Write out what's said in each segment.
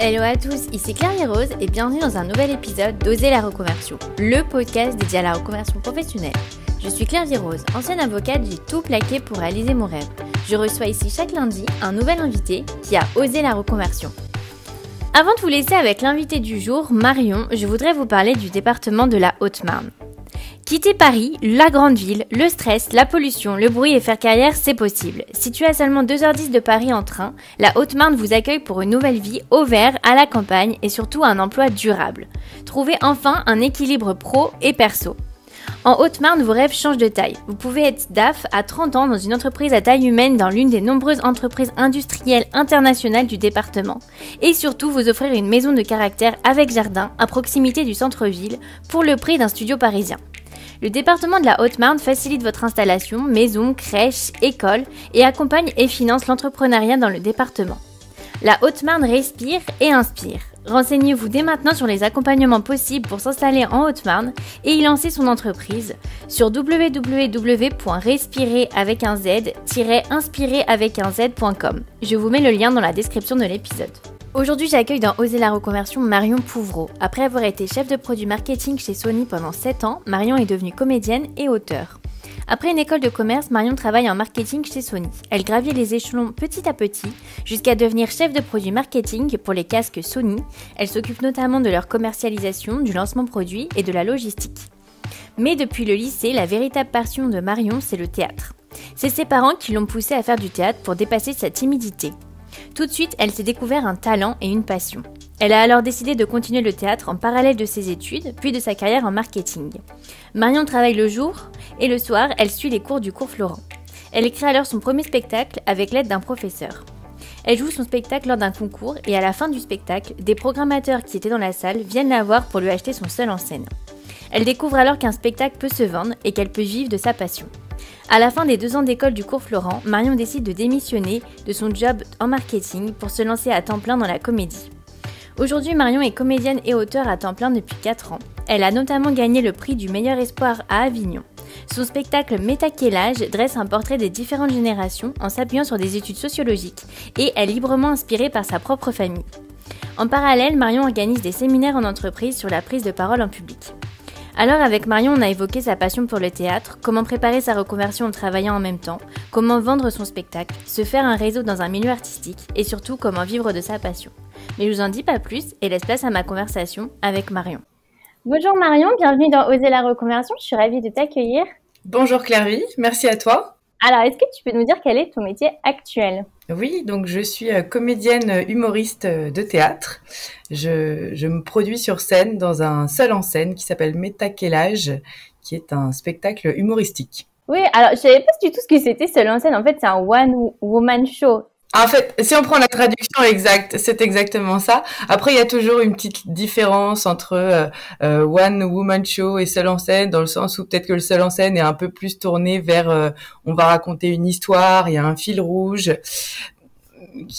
Hello à tous, ici Claire et Rose et bienvenue dans un nouvel épisode d'Oser la reconversion, le podcast dédié à la reconversion professionnelle. Je suis Claire Rose, ancienne avocate, j'ai tout plaqué pour réaliser mon rêve. Je reçois ici chaque lundi un nouvel invité qui a osé la reconversion. Avant de vous laisser avec l'invité du jour, Marion, je voudrais vous parler du département de la Haute-Marne. Quitter Paris, la grande ville, le stress, la pollution, le bruit et faire carrière, c'est possible. Située à seulement 2h10 de Paris en train, la Haute-Marne vous accueille pour une nouvelle vie au vert, à la campagne et surtout un emploi durable. Trouvez enfin un équilibre pro et perso. En Haute-Marne, vos rêves changent de taille. Vous pouvez être DAF à 30 ans dans une entreprise à taille humaine dans l'une des nombreuses entreprises industrielles internationales du département. Et surtout, vous offrir une maison de caractère avec jardin à proximité du centre-ville pour le prix d'un studio parisien. Le département de la Haute-Marne facilite votre installation, maison, crèche, école et accompagne et finance l'entrepreneuriat dans le département. La Haute-Marne respire et inspire. Renseignez-vous dès maintenant sur les accompagnements possibles pour s'installer en Haute-Marne et y lancer son entreprise sur www.respirer-inspirer.com. Je vous mets le lien dans la description de l'épisode. Aujourd'hui, j'accueille dans Oser la reconversion Marion Pouvreau. Après avoir été chef de produit marketing chez Sony pendant 7 ans, Marion est devenue comédienne et auteure. Après une école de commerce, Marion travaille en marketing chez Sony. Elle gravit les échelons petit à petit jusqu'à devenir chef de produit marketing pour les casques Sony. Elle s'occupe notamment de leur commercialisation, du lancement produit et de la logistique. Mais depuis le lycée, la véritable passion de Marion, c'est le théâtre. C'est ses parents qui l'ont poussée à faire du théâtre pour dépasser sa timidité. Tout de suite, elle s'est découvert un talent et une passion. Elle a alors décidé de continuer le théâtre en parallèle de ses études, puis de sa carrière en marketing. Marion travaille le jour et le soir, elle suit les cours du cours Florent. Elle écrit alors son premier spectacle avec l'aide d'un professeur. Elle joue son spectacle lors d'un concours et à la fin du spectacle, des programmateurs qui étaient dans la salle viennent la voir pour lui acheter son seul en scène. Elle découvre alors qu'un spectacle peut se vendre et qu'elle peut vivre de sa passion. À la fin des 2 ans d'école du cours Florent, Marion décide de démissionner de son job en marketing pour se lancer à temps plein dans la comédie. Aujourd'hui, Marion est comédienne et auteure à temps plein depuis 4 ans. Elle a notamment gagné le prix du meilleur espoir à Avignon. Son spectacle Méta quel âge dresse un portrait des différentes générations en s'appuyant sur des études sociologiques et est librement inspirée par sa propre famille. En parallèle, Marion organise des séminaires en entreprise sur la prise de parole en public. Alors avec Marion, on a évoqué sa passion pour le théâtre, comment préparer sa reconversion en travaillant en même temps, comment vendre son spectacle, se faire un réseau dans un milieu artistique et surtout comment vivre de sa passion. Mais je vous en dis pas plus et laisse place à ma conversation avec Marion. Bonjour Marion, bienvenue dans Oser la reconversion, je suis ravie de t'accueillir. Bonjour Claire, merci à toi. Alors, est-ce que tu peux nous dire quel est ton métier actuel ? Oui, donc je suis comédienne humoriste de théâtre. Je me produis sur scène dans un seul en scène qui s'appelle Méta quel âge, qui est un spectacle humoristique. Oui, alors je savais pas du tout ce que c'était seul en scène. En fait, c'est un one-woman show. En fait, si on prend la traduction exacte, c'est exactement ça. Après, il y a toujours une petite différence entre one woman show et seul en scène, dans le sens où peut-être que le seul en scène est un peu plus tourné vers on va raconter une histoire, il y a un fil rouge.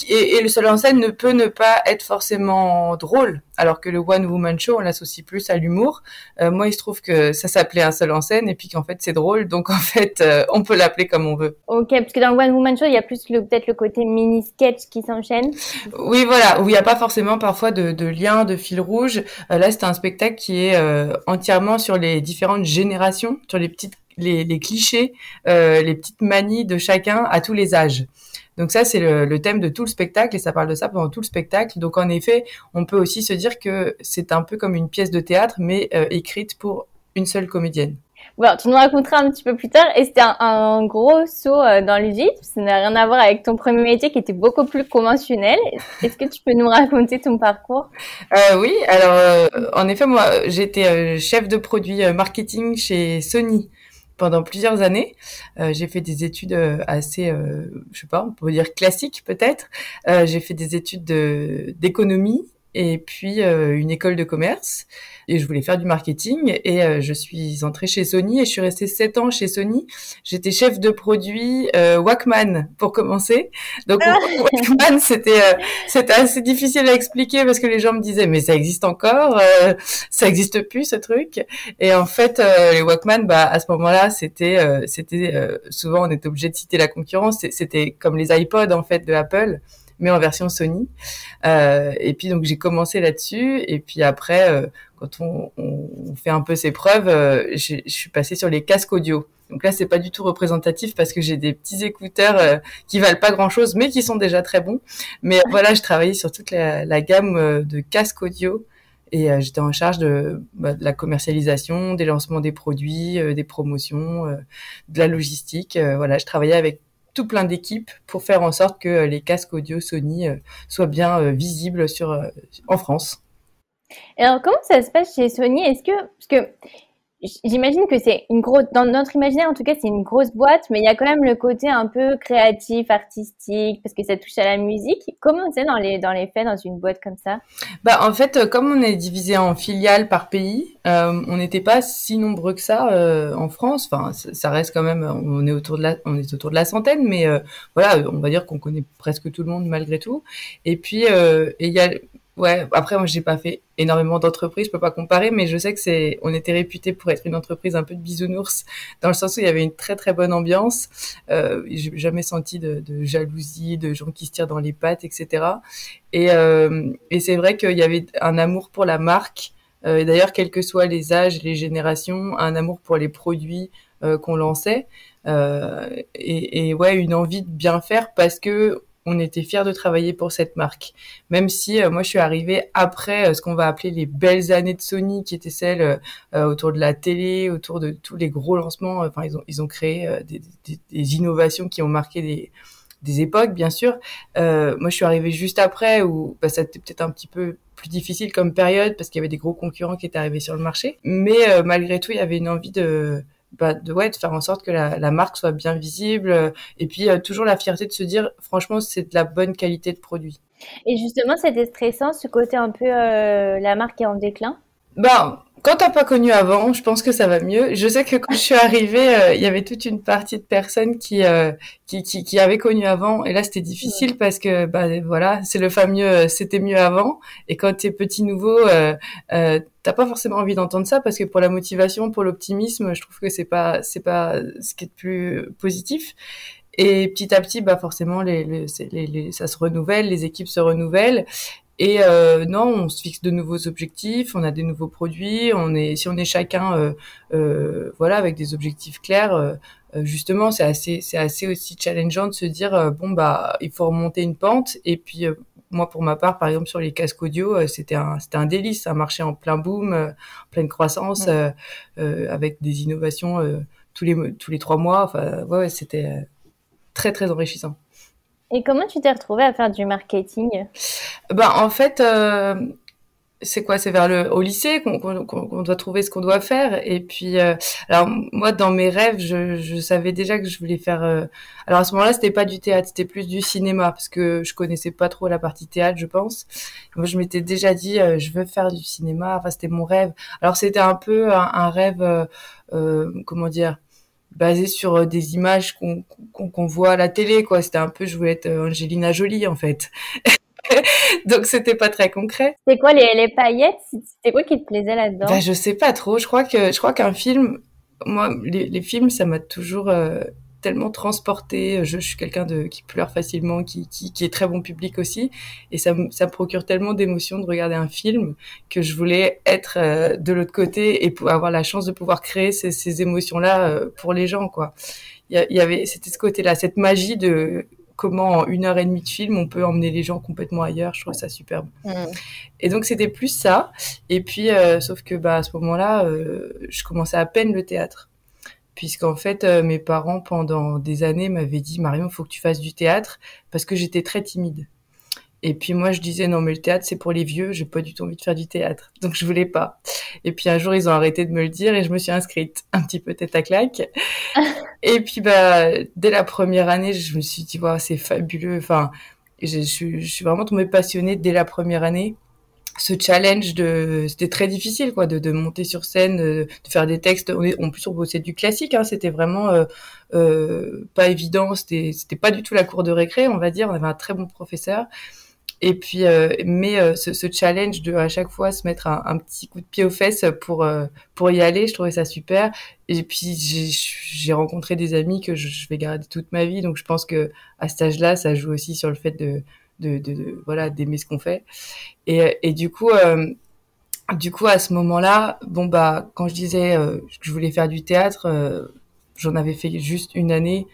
Et le seul en scène ne peut ne pas être forcément drôle, alors que le one woman show, on l'associe plus à l'humour. Moi, il se trouve que ça s'appelait un seul en scène et puis qu'en fait c'est drôle, donc en fait on peut l'appeler comme on veut. Ok, parce que dans le one woman show, il y a plus peut-être le côté mini sketch qui s'enchaîne. Oui, voilà, où il n'y a pas forcément parfois de lien, de fil rouge. Là, c'est un spectacle qui est entièrement sur les différentes générations, sur les clichés, les petites manies de chacun à tous les âges. Donc ça, c'est le thème de tout le spectacle et ça parle de ça pendant tout le spectacle. Donc en effet, on peut aussi se dire que c'est un peu comme une pièce de théâtre, mais écrite pour une seule comédienne. Bon, tu nous raconteras un petit peu plus tard. Et c'était un gros saut dans le vide. Ça n'a rien à voir avec ton premier métier qui était beaucoup plus conventionnel. Est-ce que tu peux nous raconter ton parcours ? Oui, alors en effet, moi, j'étais chef de produit marketing chez Sony pendant plusieurs années. J'ai fait des études assez, je sais pas, on peut dire classiques peut-être. J'ai fait des études d'économie et puis une école de commerce. Et je voulais faire du marketing et je suis entrée chez Sony et je suis restée 7 ans chez Sony. J'étais chef de produit Walkman pour commencer. Donc Walkman, c'était assez difficile à expliquer parce que les gens me disaient mais ça existe encore, ça existe plus ce truc. Et en fait les Walkman, à ce moment-là, c'était souvent on était obligé de citer la concurrence. C'était comme les iPods en fait de Apple. mais en version Sony. Et puis donc j'ai commencé là-dessus, et puis après, quand on fait un peu ses preuves, je suis passée sur les casques audio. Donc là, c'est pas du tout représentatif parce que j'ai des petits écouteurs qui valent pas grand-chose, mais qui sont déjà très bons. Mais voilà, je travaillais sur toute la gamme de casques audio. Et j'étais en charge de la commercialisation, des lancements des produits, des promotions, de la logistique. Voilà, je travaillais avec tout plein d'équipes pour faire en sorte que les casques audio Sony soient bien visibles en France. Et alors, comment ça se passe chez Sony? Parce que j'imagine que c'est une grosse, dans notre imaginaire en tout cas, c'est une grosse boîte, mais il y a quand même le côté un peu créatif, artistique, parce que ça touche à la musique. Comment c'est dans les faits, dans une boîte comme ça? En fait, comme on est divisé en filiales par pays, on n'était pas si nombreux que ça en France. Enfin, ça reste quand même, on est autour de la centaine, mais voilà, on va dire qu'on connaît presque tout le monde malgré tout. Et puis, il y a, ouais, après moi j'ai pas fait énormément d'entreprises, je peux pas comparer, mais je sais que on était réputé pour être une entreprise un peu de bisounours, dans le sens où il y avait une très très bonne ambiance. J'ai jamais senti de jalousie, de gens qui se tirent dans les pattes, etc. Et c'est vrai qu'il y avait un amour pour la marque. Et d'ailleurs, quels que soient les âges, les générations, un amour pour les produits qu'on lançait. Et ouais, une envie de bien faire parce que on était fiers de travailler pour cette marque. Même si moi, je suis arrivée après ce qu'on va appeler les belles années de Sony, qui étaient celles autour de la télé, autour de tous les gros lancements. Enfin, ils ont créé des innovations qui ont marqué des époques, bien sûr. Moi, je suis arrivée juste après où ça était peut-être un petit peu plus difficile comme période parce qu'il y avait des gros concurrents qui étaient arrivés sur le marché. Mais malgré tout, il y avait une envie de faire en sorte que la marque soit bien visible. Et puis, toujours la fierté de se dire, franchement, c'est de la bonne qualité de produit. Et justement, c'était stressant, ce côté un peu la marque est en déclin. Quand t'as pas connu avant, je pense que ça va mieux. Je sais que quand je suis arrivée, il y avait toute une partie de personnes qui avaient connu avant, et là c'était difficile parce que voilà, c'est le fameux c'était mieux avant. Et quand t'es petit nouveau, t'as pas forcément envie d'entendre ça parce que pour la motivation, pour l'optimisme, je trouve que c'est pas ce qui est le plus positif. Et petit à petit, forcément, ça se renouvelle, les équipes se renouvellent. Et non, on se fixe de nouveaux objectifs, on a des nouveaux produits, si on est chacun, voilà, avec des objectifs clairs, justement, c'est assez aussi challengeant de se dire il faut remonter une pente. Et puis moi, pour ma part, par exemple sur les casques audio, c'était un délice, ça marchait en plein boom, en pleine croissance, avec des innovations tous les 3 mois. Enfin, ouais, c'était très très enrichissant. Et comment tu t'es retrouvée à faire du marketing? En fait, c'est quoi? C'est au lycée qu'on doit trouver ce qu'on doit faire. Et puis, alors moi, dans mes rêves, je savais déjà que je voulais faire. Alors à ce moment-là, c'était pas du théâtre, c'était plus du cinéma parce que je connaissais pas trop la partie théâtre, je pense. Moi, je m'étais déjà dit, je veux faire du cinéma. Enfin, c'était mon rêve. Alors c'était un peu un rêve, comment dire, basé sur des images qu'on voit à la télé, quoi. C'était un peu, je voulais être Angelina Jolie, en fait. Donc c'était pas très concret. C'est quoi les paillettes? C'était quoi qui te plaisait là-dedans? Je sais pas trop. Je crois qu'un film, moi, les films, ça m'a toujours tellement transporté. Je suis quelqu'un qui pleure facilement, qui est très bon public aussi, et ça me procure tellement d'émotions de regarder un film que je voulais être de l'autre côté et avoir la chance de pouvoir créer ces émotions-là pour les gens, quoi. C'était ce côté-là, cette magie de comment en 1 heure et demie de film on peut emmener les gens complètement ailleurs. Je trouve ça superbe. Et donc c'était plus ça. Et puis sauf que à ce moment-là, je commençais à peine le théâtre, puisqu'en fait mes parents pendant des années m'avaient dit, Marion, faut que tu fasses du théâtre, parce que j'étais très timide. Et puis moi je disais, non mais le théâtre c'est pour les vieux, j'ai pas du tout envie de faire du théâtre, donc je voulais pas. Et puis un jour ils ont arrêté de me le dire et je me suis inscrite un petit peu tête à claque. Et puis dès la première année je me suis dit, wow, c'est fabuleux. Enfin, je suis vraiment tombée passionnée dès la première année. Ce challenge c'était très difficile, quoi, de monter sur scène, de faire des textes. En plus on bossait du classique, hein, c'était vraiment pas évident. C'était pas du tout la cour de récré, on va dire. On avait un très bon professeur. Et puis, ce challenge de à chaque fois se mettre un petit coup de pied aux fesses pour y aller, je trouvais ça super. Et puis j'ai rencontré des amis que je vais garder toute ma vie, donc je pense que à cet âge-là, ça joue aussi sur le fait voilà, d'aimer ce qu'on fait. Et du coup, à ce moment-là, bon bah, quand je disais que je voulais faire du théâtre, j'en avais fait juste une année.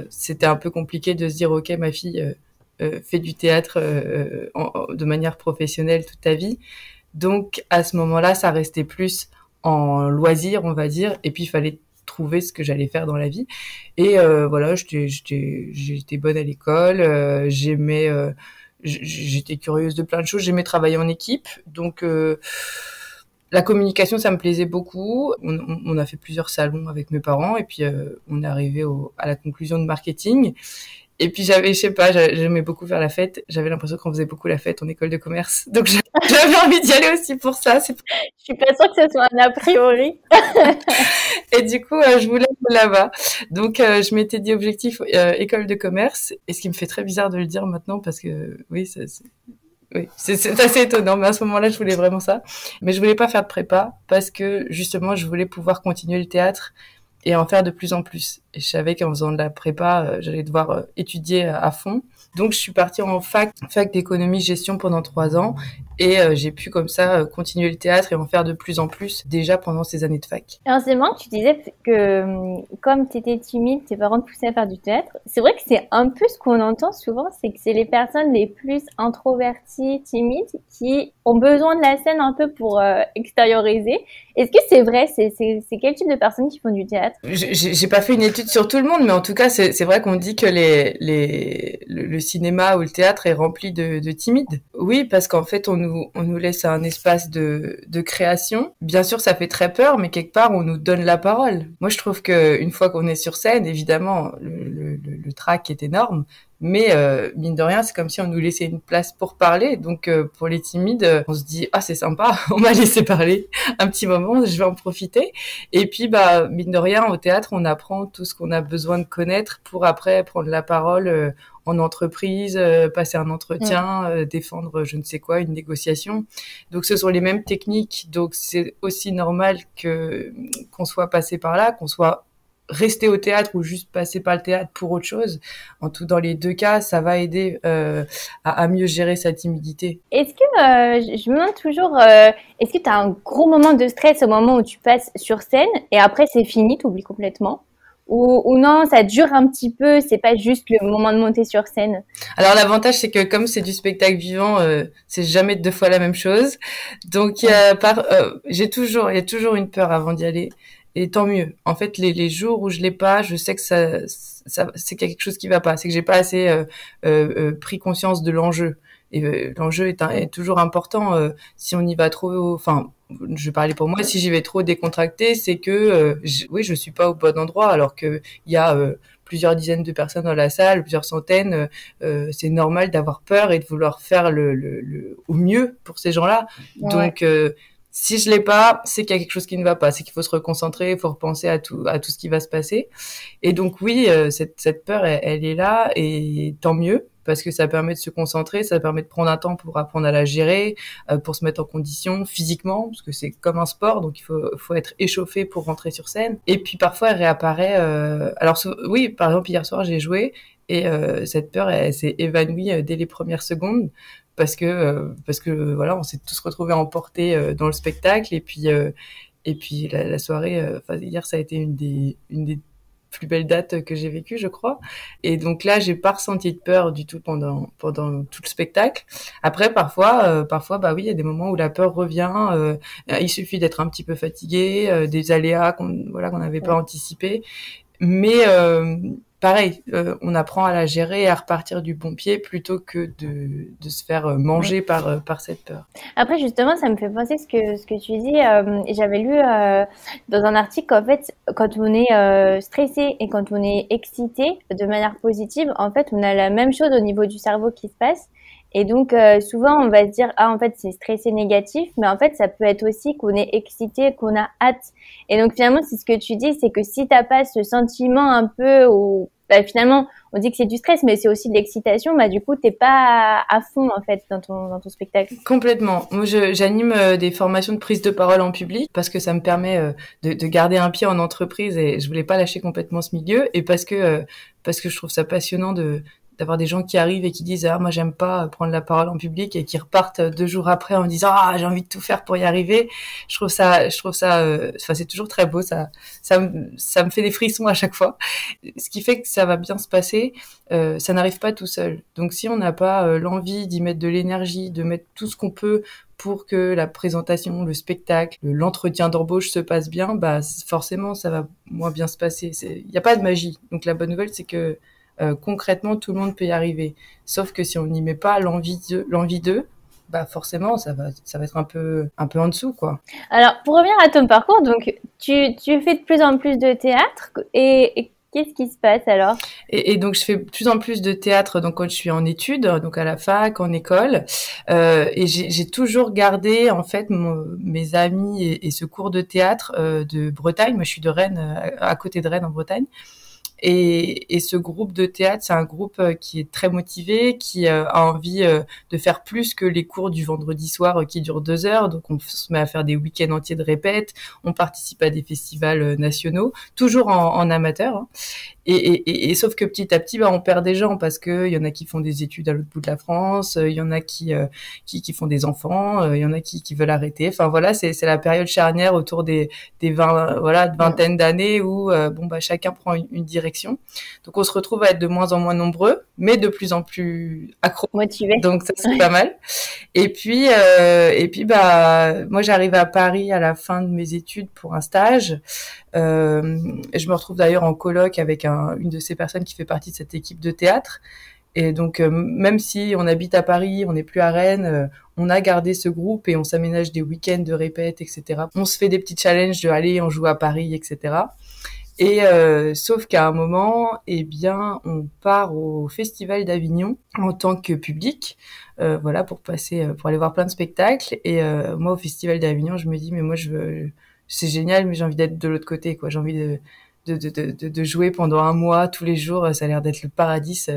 C'était un peu compliqué de se dire, ok, ma fille fait du théâtre de manière professionnelle toute ta vie. Donc à ce moment-là, ça restait plus en loisir, on va dire, et puis il fallait trouver ce que j'allais faire dans la vie. Et voilà, j'étais bonne à l'école, j'étais curieuse de plein de choses, j'aimais travailler en équipe, donc la communication, ça me plaisait beaucoup. On a fait plusieurs salons avec mes parents, et puis on est arrivé à la conclusion de marketing. Et puis je sais pas, j'aimais beaucoup faire la fête. J'avais l'impression qu'on faisait beaucoup la fête en école de commerce. Donc j'avais envie d'y aller aussi pour ça. Je suis pas sûre que ce soit un a priori. Et du coup, je voulais aller là-bas. Donc je m'étais dit objectif école de commerce. Et ce qui me fait très bizarre de le dire maintenant parce que oui, c'est assez étonnant. Mais à ce moment-là, je voulais vraiment ça. Mais je voulais pas faire de prépa parce que justement, je voulais pouvoir continuer le théâtre et en faire de plus en plus. Et je savais qu'en faisant de la prépa, j'allais devoir étudier à fond. Donc je suis partie en fac d'économie gestion pendant 3 ans et j'ai pu comme ça continuer le théâtre et en faire de plus en plus déjà pendant ces années de fac. Alors c'est marrant que tu disais que comme tu étais timide, tes parents te poussaient à faire du théâtre. C'est vrai que c'est un peu ce qu'on entend souvent, c'est que c'est les personnes les plus introverties, timides qui ont besoin de la scène un peu pour extérioriser. Est-ce que c'est vrai? C'est quel type de personnes qui font du théâtre? J'ai pas fait une étude sur tout le monde, mais en tout cas, c'est vrai qu'on dit que le cinéma ou le théâtre est rempli de timides. Oui, parce qu'en fait, on nous laisse un espace de création. Bien sûr, ça fait très peur, mais quelque part, on nous donne la parole. Moi, je trouve que une fois qu'on est sur scène, évidemment, le trac est énorme. Mais mine de rien, c'est comme si on nous laissait une place pour parler. Donc pour les timides, on se dit ah c'est sympa, on m'a laissé parler un petit moment, je vais en profiter. Et puis bah mine de rien, au théâtre, on apprend tout ce qu'on a besoin de connaître pour après prendre la parole en entreprise, passer un entretien, défendre je ne sais quoi, une négociation. Donc ce sont les mêmes techniques. Donc c'est aussi normal qu'on soit passé par là, qu'on soit rester au théâtre ou juste passer par le théâtre pour autre chose. Dans les deux cas, ça va aider à mieux gérer sa timidité. Est-ce que, je me demande toujours, est-ce que tu as un gros moment de stress au moment où tu passes sur scène et après c'est fini, tu oublies complètement? Ou non, ça dure un petit peu, c'est pas juste le moment de monter sur scène? Alors l'avantage c'est que comme c'est du spectacle vivant, c'est jamais 2 fois la même chose. Donc il y a toujours une peur avant d'y aller. Et tant mieux. En fait, les jours où je l'ai pas, je sais que ça c'est quelque chose qui va pas. C'est que j'ai pas assez pris conscience de l'enjeu. Et l'enjeu est toujours important. Si on y va trop, enfin, je parlais pour moi. Si j'y vais trop décontracté, c'est que je suis pas au bon endroit. Alors que il y a plusieurs dizaines de personnes dans la salle, plusieurs centaines. C'est normal d'avoir peur et de vouloir faire le au mieux pour ces gens-là. Ouais. Donc si je l'ai pas, c'est qu'il y a quelque chose qui ne va pas, c'est qu'il faut se reconcentrer, il faut repenser à tout ce qui va se passer. Et donc oui, cette peur, elle est là et tant mieux parce que ça permet de se concentrer, ça permet de prendre un temps pour apprendre à la gérer, pour se mettre en condition physiquement parce que c'est comme un sport, donc il faut être échauffé pour rentrer sur scène. Et puis parfois elle réapparaît. Alors oui, par exemple hier soir j'ai joué et cette peur elle s'est évanouie dès les premières secondes. Parce que voilà, on s'est tous retrouvés emportés dans le spectacle et puis la soirée, hier ça a été une des plus belles dates que j'ai vécues, je crois. Et donc là, j'ai pas ressenti de peur du tout pendant tout le spectacle. Après, parfois, bah oui, il y a des moments où la peur revient. Il suffit d'être un petit peu fatigué, des aléas qu'on n'avait pas anticipés. Mais pareil, on apprend à la gérer et à repartir du bon pied plutôt que de se faire manger par cette peur. Après, justement, ça me fait penser ce que tu dis. J'avais lu dans un article qu'en fait, quand on est stressé et quand on est excité de manière positive, en fait, on a la même chose au niveau du cerveau qui se passe. Et donc, souvent, on va se dire, ah, en fait, c'est stressé négatif, mais en fait, ça peut être aussi qu'on est excité, qu'on a hâte. Et donc, finalement, c'est ce que tu dis, c'est que si t'as pas ce sentiment un peu où, bah, finalement, on dit que c'est du stress, mais c'est aussi de l'excitation, bah, du coup, t'es pas à fond, en fait, dans ton spectacle. Complètement. Moi, j'anime des formations de prise de parole en public parce que ça me permet de garder un pied en entreprise et je voulais pas lâcher complètement ce milieu et parce que je trouve ça passionnant d'avoir des gens qui arrivent et qui disent ah moi j'aime pas prendre la parole en public et qui repartent 2 jours après en disant ah j'ai envie de tout faire pour y arriver. Enfin c'est toujours très beau, ça me fait des frissons à chaque fois. Ce qui fait que ça va bien se passer. Ça n'arrive pas tout seul. Donc si on n'a pas l'envie d'y mettre de l'énergie, de mettre tout ce qu'on peut pour que la présentation, le spectacle, l'entretien d'embauche se passe bien, bah forcément ça va moins bien se passer. Il n'y a pas de magie. Donc la bonne nouvelle c'est que concrètement tout le monde peut y arriver. Sauf que si on n'y met pas l'envie d'eux, bah forcément ça va être un peu en dessous quoi. Alors pour revenir à ton parcours, donc tu fais de plus en plus de théâtre et qu'est-ce qui se passe alors? Et donc je fais de plus en plus de théâtre donc quand je suis en études, donc à la fac, en école, et j'ai toujours gardé en fait mes amis et ce cours de théâtre de Bretagne. Moi je suis de Rennes, à côté de Rennes en Bretagne. Et ce groupe de théâtre, c'est un groupe qui est très motivé, qui a envie de faire plus que les cours du vendredi soir qui durent 2 heures. Donc on se met à faire des week-ends entiers de répètes, on participe à des festivals nationaux, toujours en amateur. Hein. Et sauf que petit à petit, bah, on perd des gens parce que il y en a qui font des études à l'autre bout de la France, il y en a qui font des enfants, il y en a qui veulent arrêter. Enfin voilà, c'est la période charnière autour des 20 voilà, de vingtaine d'années où bon bah chacun prend une direction. Donc on se retrouve à être de moins en moins nombreux, mais de plus en plus accros. Motivé. Donc ça c'est pas mal. Et puis bah moi j'arrive à Paris à la fin de mes études pour un stage. Je me retrouve d'ailleurs en coloc avec une de ces personnes qui fait partie de cette équipe de théâtre. Et donc, même si on habite à Paris, on n'est plus à Rennes, on a gardé ce groupe et on s'aménage des week-ends de répète, etc. On se fait des petits challenges de aller, on joue à Paris, etc. Et sauf qu'à un moment, eh bien, on part au Festival d'Avignon en tant que public, voilà, pour aller voir plein de spectacles. Et moi, au Festival d'Avignon, je me dis, mais moi, c'est génial, mais j'ai envie d'être de l'autre côté, quoi. J'ai envie de jouer pendant un mois, tous les jours. Ça a l'air d'être le paradis,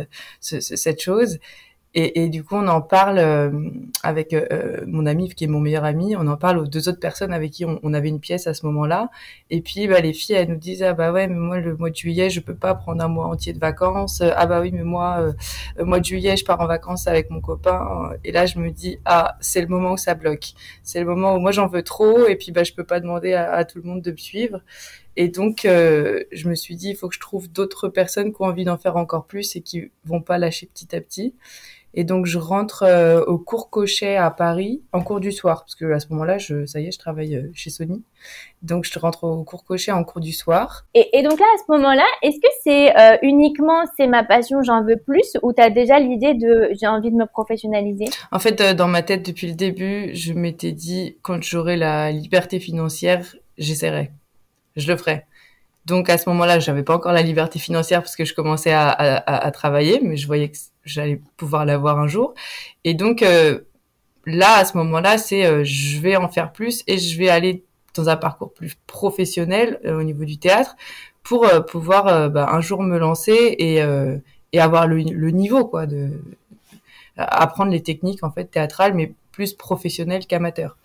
cette chose. Et du coup, on en parle avec mon ami, qui est mon meilleur ami. On en parle aux 2 autres personnes avec qui on avait une pièce à ce moment-là. Et puis, bah, les filles, elles nous disent ah bah ouais, mais moi le mois de juillet, je peux pas prendre un mois entier de vacances. Ah bah oui, mais moi, le mois de juillet, je pars en vacances avec mon copain. Et là, je me dis ah, c'est le moment où ça bloque. C'est le moment où moi j'en veux trop. Et puis bah, je peux pas demander à tout le monde de me suivre. Et donc, je me suis dit, il faut que je trouve d'autres personnes qui ont envie d'en faire encore plus et qui vont pas lâcher petit à petit. Et donc, je rentre au cours Cochet à Paris, en cours du soir, parce que à ce moment-là, ça y est, je travaille chez Sony. Donc, je rentre au cours Cochet en cours du soir. Et donc là, à ce moment-là, est-ce que c'est uniquement c'est ma passion, j'en veux plus, ou t'as déjà l'idée de j'ai envie de me professionnaliser? En fait, dans ma tête, depuis le début, je m'étais dit, quand j'aurai la liberté financière, j'essaierai. Je le ferai. Donc à ce moment-là, j'avais pas encore la liberté financière parce que je commençais à travailler, mais je voyais que j'allais pouvoir l'avoir un jour. Et donc là, à ce moment-là, c'est je vais en faire plus et je vais aller dans un parcours plus professionnel au niveau du théâtre pour pouvoir un jour me lancer et avoir le niveau quoi, de apprendre les techniques en fait théâtrales, mais plus professionnelles qu'amateurs.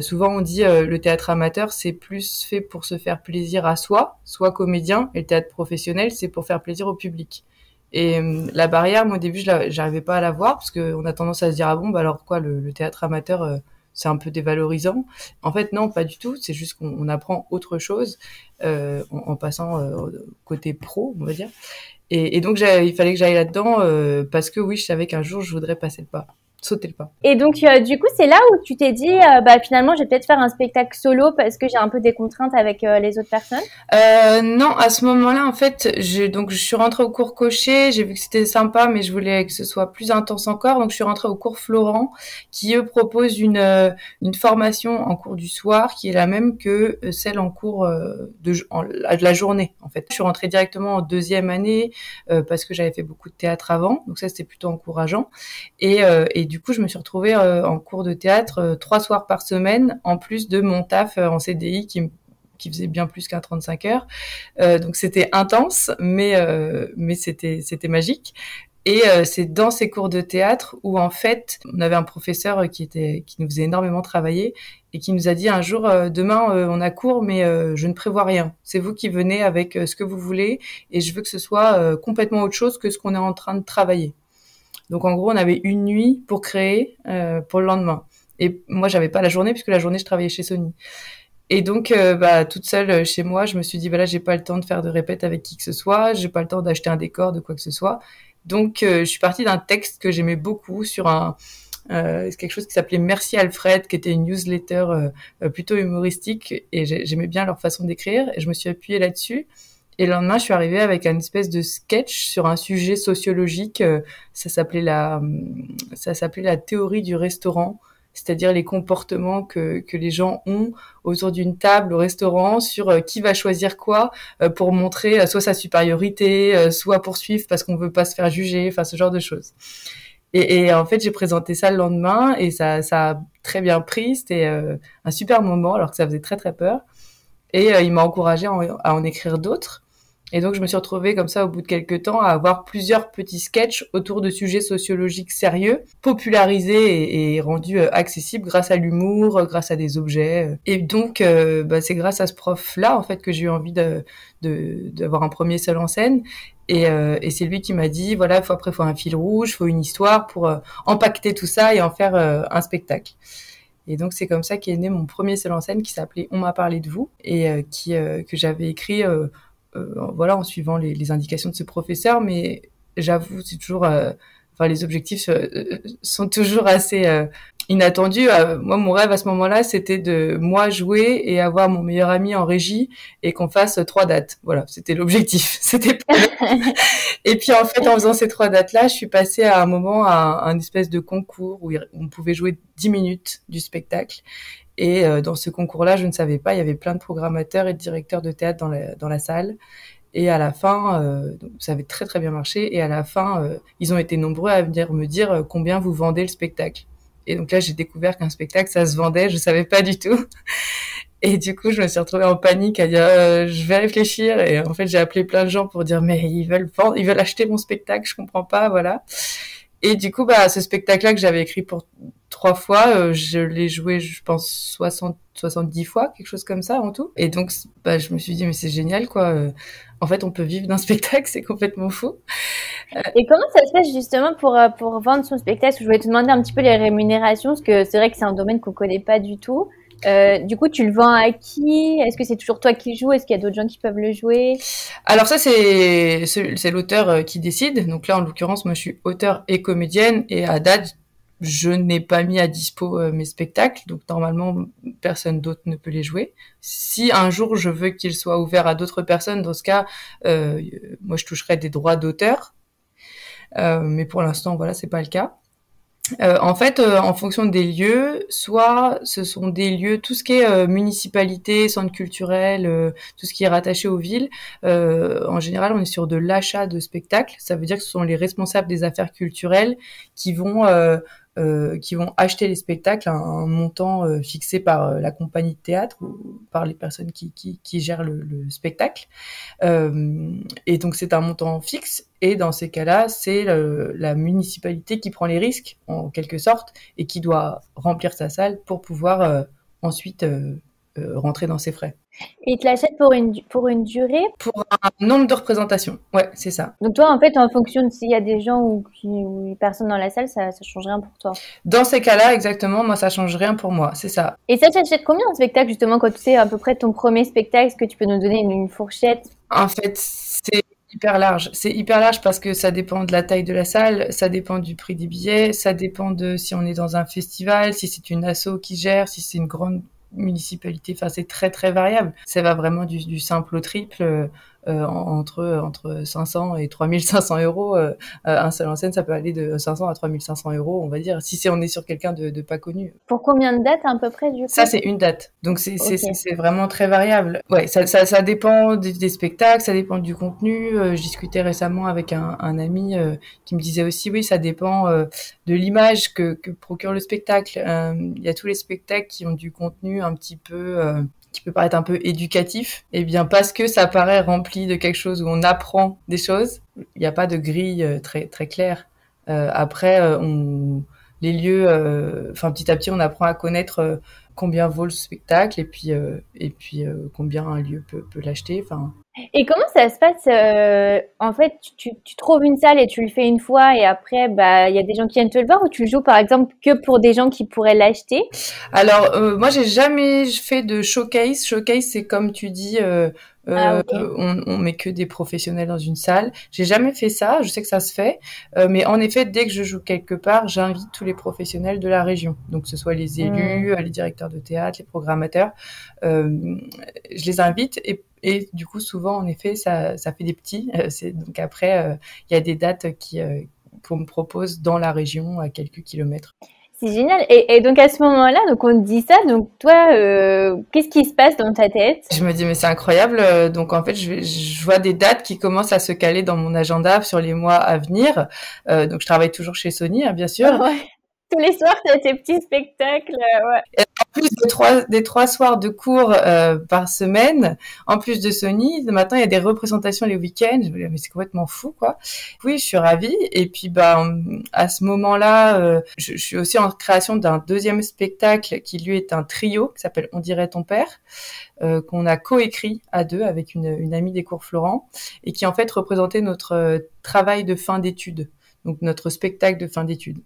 Souvent on dit le théâtre amateur c'est plus fait pour se faire plaisir à soi, soit comédien, et le théâtre professionnel c'est pour faire plaisir au public. Et la barrière, moi au début j'arrivais pas à la voir parce qu'on a tendance à se dire ah bon bah alors quoi le théâtre amateur c'est un peu dévalorisant. En fait non, pas du tout, c'est juste qu'on apprend autre chose en passant côté pro on va dire. Et donc il fallait que j'aille là-dedans parce que oui je savais qu'un jour je voudrais passer le pas. Sauter le pas. Et donc, du coup, c'est là où tu t'es dit, finalement, je vais peut-être faire un spectacle solo parce que j'ai un peu des contraintes avec les autres personnes? Non, à ce moment-là, en fait, je suis rentrée au cours Cochet, j'ai vu que c'était sympa, mais je voulais que ce soit plus intense encore, donc je suis rentrée au cours Florent, qui eux proposent une formation en cours du soir, qui est la même que celle en cours de la journée, en fait. Je suis rentrée directement en 2e année, parce que j'avais fait beaucoup de théâtre avant, donc ça c'était plutôt encourageant, et du coup, je me suis retrouvée en cours de théâtre 3 soirs par semaine, en plus de mon taf en CDI qui faisait bien plus qu'un 35 heures. Donc c'était intense, mais c'était magique. Et c'est dans ces cours de théâtre où en fait, on avait un professeur qui nous faisait énormément travailler et qui nous a dit un jour, demain on a cours, mais je ne prévois rien. C'est vous qui venez avec ce que vous voulez et je veux que ce soit complètement autre chose que ce qu'on est en train de travailler. Donc en gros, on avait une nuit pour créer pour le lendemain. Et moi, j'avais pas la journée puisque la journée je travaillais chez Sony. Et donc, toute seule chez moi, je me suis dit, voilà, j'ai pas le temps de faire de répète avec qui que ce soit, j'ai pas le temps d'acheter un décor, de quoi que ce soit. Donc, je suis partie d'un texte que j'aimais beaucoup sur quelque chose qui s'appelait Merci Alfred, qui était une newsletter plutôt humoristique, et j'aimais bien leur façon d'écrire, et je me suis appuyée là-dessus. Et le lendemain, je suis arrivée avec un espèce de sketch sur un sujet sociologique. Ça s'appelait la théorie du restaurant, c'est-à-dire les comportements que les gens ont autour d'une table au restaurant sur qui va choisir quoi pour montrer soit sa supériorité, soit poursuivre parce qu'on veut pas se faire juger, enfin ce genre de choses. Et en fait, j'ai présenté ça le lendemain et ça a très bien pris. C'était un super moment alors que ça faisait très très peur. Et il m'a encouragée à en écrire d'autres. Et donc, je me suis retrouvée comme ça, au bout de quelques temps, à avoir plusieurs petits sketchs autour de sujets sociologiques sérieux, popularisés et rendus accessibles grâce à l'humour, grâce à des objets. Et donc, c'est grâce à ce prof-là, en fait, que j'ai eu envie d'avoir un premier seul en scène. Et c'est lui qui m'a dit, voilà, après, il faut un fil rouge, il faut une histoire pour empaqueter tout ça et en faire un spectacle. Et donc, c'est comme ça qu'est né mon premier seul en scène qui s'appelait On m'a parlé de vous et que j'avais écrit en suivant les indications de ce professeur, mais j'avoue, c'est toujours, les objectifs sont toujours assez inattendus. Moi, mon rêve à ce moment-là, c'était de moi jouer et avoir mon meilleur ami en régie et qu'on fasse 3 dates. Voilà, c'était l'objectif. C'était pas... Et puis en fait, en faisant ces 3 dates-là, je suis passée à un moment à un espèce de concours où on pouvait jouer 10 minutes du spectacle. Et dans ce concours-là, je ne savais pas, il y avait plein de programmateurs et de directeurs de théâtre dans la salle. Et à la fin, donc ça avait très très bien marché. Et à la fin, ils ont été nombreux à venir me dire combien vous vendez le spectacle. Et donc là, j'ai découvert qu'un spectacle, ça se vendait. Je savais pas du tout. Et du coup, je me suis retrouvée en panique à dire je vais réfléchir. Et en fait, j'ai appelé plein de gens pour dire mais ils veulent vendre, ils veulent acheter mon spectacle, je comprends pas, voilà. Et du coup, ce spectacle-là que j'avais écrit pour 3 fois, je l'ai joué, je pense, 70 fois, quelque chose comme ça en tout. Et donc, je me suis dit, mais c'est génial, quoi. En fait, on peut vivre d'un spectacle, c'est complètement fou. Et comment ça se passe justement pour vendre son spectacle? Je voulais te demander un petit peu les rémunérations, parce que c'est vrai que c'est un domaine qu'on connaît pas du tout. Du coup, tu le vends à qui? Est-ce que c'est toujours toi qui joues? Est-ce qu'il y a d'autres gens qui peuvent le jouer? Alors ça, c'est l'auteur qui décide. Donc là, en l'occurrence, moi, je suis auteure et comédienne. Et à date, je n'ai pas mis à dispo mes spectacles. Donc normalement, personne d'autre ne peut les jouer. Si un jour, je veux qu'ils soient ouverts à d'autres personnes, dans ce cas, moi, je toucherai des droits d'auteur. Mais pour l'instant, voilà, c'est pas le cas. En fait, en fonction des lieux, soit ce sont des lieux, tout ce qui est municipalité, centre culturel, tout ce qui est rattaché aux villes. En général, on est sur de l'achat de spectacles. Ça veut dire que ce sont les responsables des affaires culturelles qui vont acheter les spectacles à un montant fixé par la compagnie de théâtre ou par les personnes qui gèrent le spectacle. Et donc c'est un montant fixe. Et dans ces cas-là, c'est la municipalité qui prend les risques, en quelque sorte, et qui doit remplir sa salle pour pouvoir ensuite rentrer dans ses frais. Et ils te l'achètent pour une durée? Pour un nombre de représentations, ouais, c'est ça. Donc toi, en fait, en fonction de s'il y a des gens ou personne dans la salle, ça change rien pour toi. Dans ces cas-là, exactement, moi, ça change rien pour moi, c'est ça. Et ça t'achètes combien un spectacle, justement, quand tu sais à peu près ton premier spectacle? Est-ce que tu peux nous donner une fourchette? En fait, c'est hyper large. C'est hyper large parce que ça dépend de la taille de la salle, ça dépend du prix des billets, ça dépend de si on est dans un festival, si c'est une asso qui gère, si c'est une grande municipalité. Enfin, c'est très très variable. Ça va vraiment du simple au triple. Entre 500 et 3500 euros. Un seul en scène, ça peut aller de 500 à 3500 euros, on va dire, si on est sur quelqu'un de pas connu. Pour combien de dates à peu près, du coup? Ça, c'est une date. Donc, c'est vraiment très variable. Ouais, ça dépend des spectacles, ça dépend du contenu. Je discutais récemment avec un ami qui me disait aussi, oui, ça dépend de l'image que procure le spectacle. Il y a tous les spectacles qui ont du contenu un petit peu qui peut paraître un peu éducatif, eh bien parce que ça paraît rempli de quelque chose où on apprend des choses, il n'y a pas de grille très très claire. Après, les lieux, enfin petit à petit, on apprend à connaître combien vaut le spectacle et puis combien un lieu peut l'acheter. Enfin, Et comment ça se passe en fait, tu trouves une salle et tu le fais une fois et après, bah, il y a des gens qui viennent te le voir ou tu le joues par exemple que pour des gens qui pourraient l'acheter? alors, moi, j'ai jamais fait de showcase. Showcase, c'est comme tu dis, Ah ok. on met que des professionnels dans une salle. J'ai jamais fait ça. Je sais que ça se fait, mais en effet, dès que je joue quelque part, j'invite tous les professionnels de la région. Donc, que ce soit les Hmm. élus, les directeurs de théâtre, les programmateurs. Je les invite et du coup, souvent, en effet, ça fait des petits. Donc après, il y a des dates qu'on me propose dans la région à quelques kilomètres. C'est génial. Et donc à ce moment-là, donc on te dit ça, donc toi, qu'est-ce qui se passe dans ta tête? Je me dis, mais c'est incroyable. Donc, en fait, je vois des dates qui commencent à se caler dans mon agenda sur les mois à venir. Donc, je travaille toujours chez Sony, hein, bien sûr. Ouais. Tous les soirs, tu as tes petits spectacles. Ouais. Et en plus des trois soirs de cours par semaine, en plus de Sony, maintenant, il y a des représentations les week-ends. Je me dis, mais c'est complètement fou, quoi. Oui, je suis ravie. Et puis, bah, à ce moment-là, je suis aussi en création d'un deuxième spectacle qui, lui, est un trio qui s'appelle On dirait ton père. Qu'on a coécrit à deux avec une amie des cours Florent et qui en fait représentait notre travail de fin d'études, donc notre spectacle de fin d'études.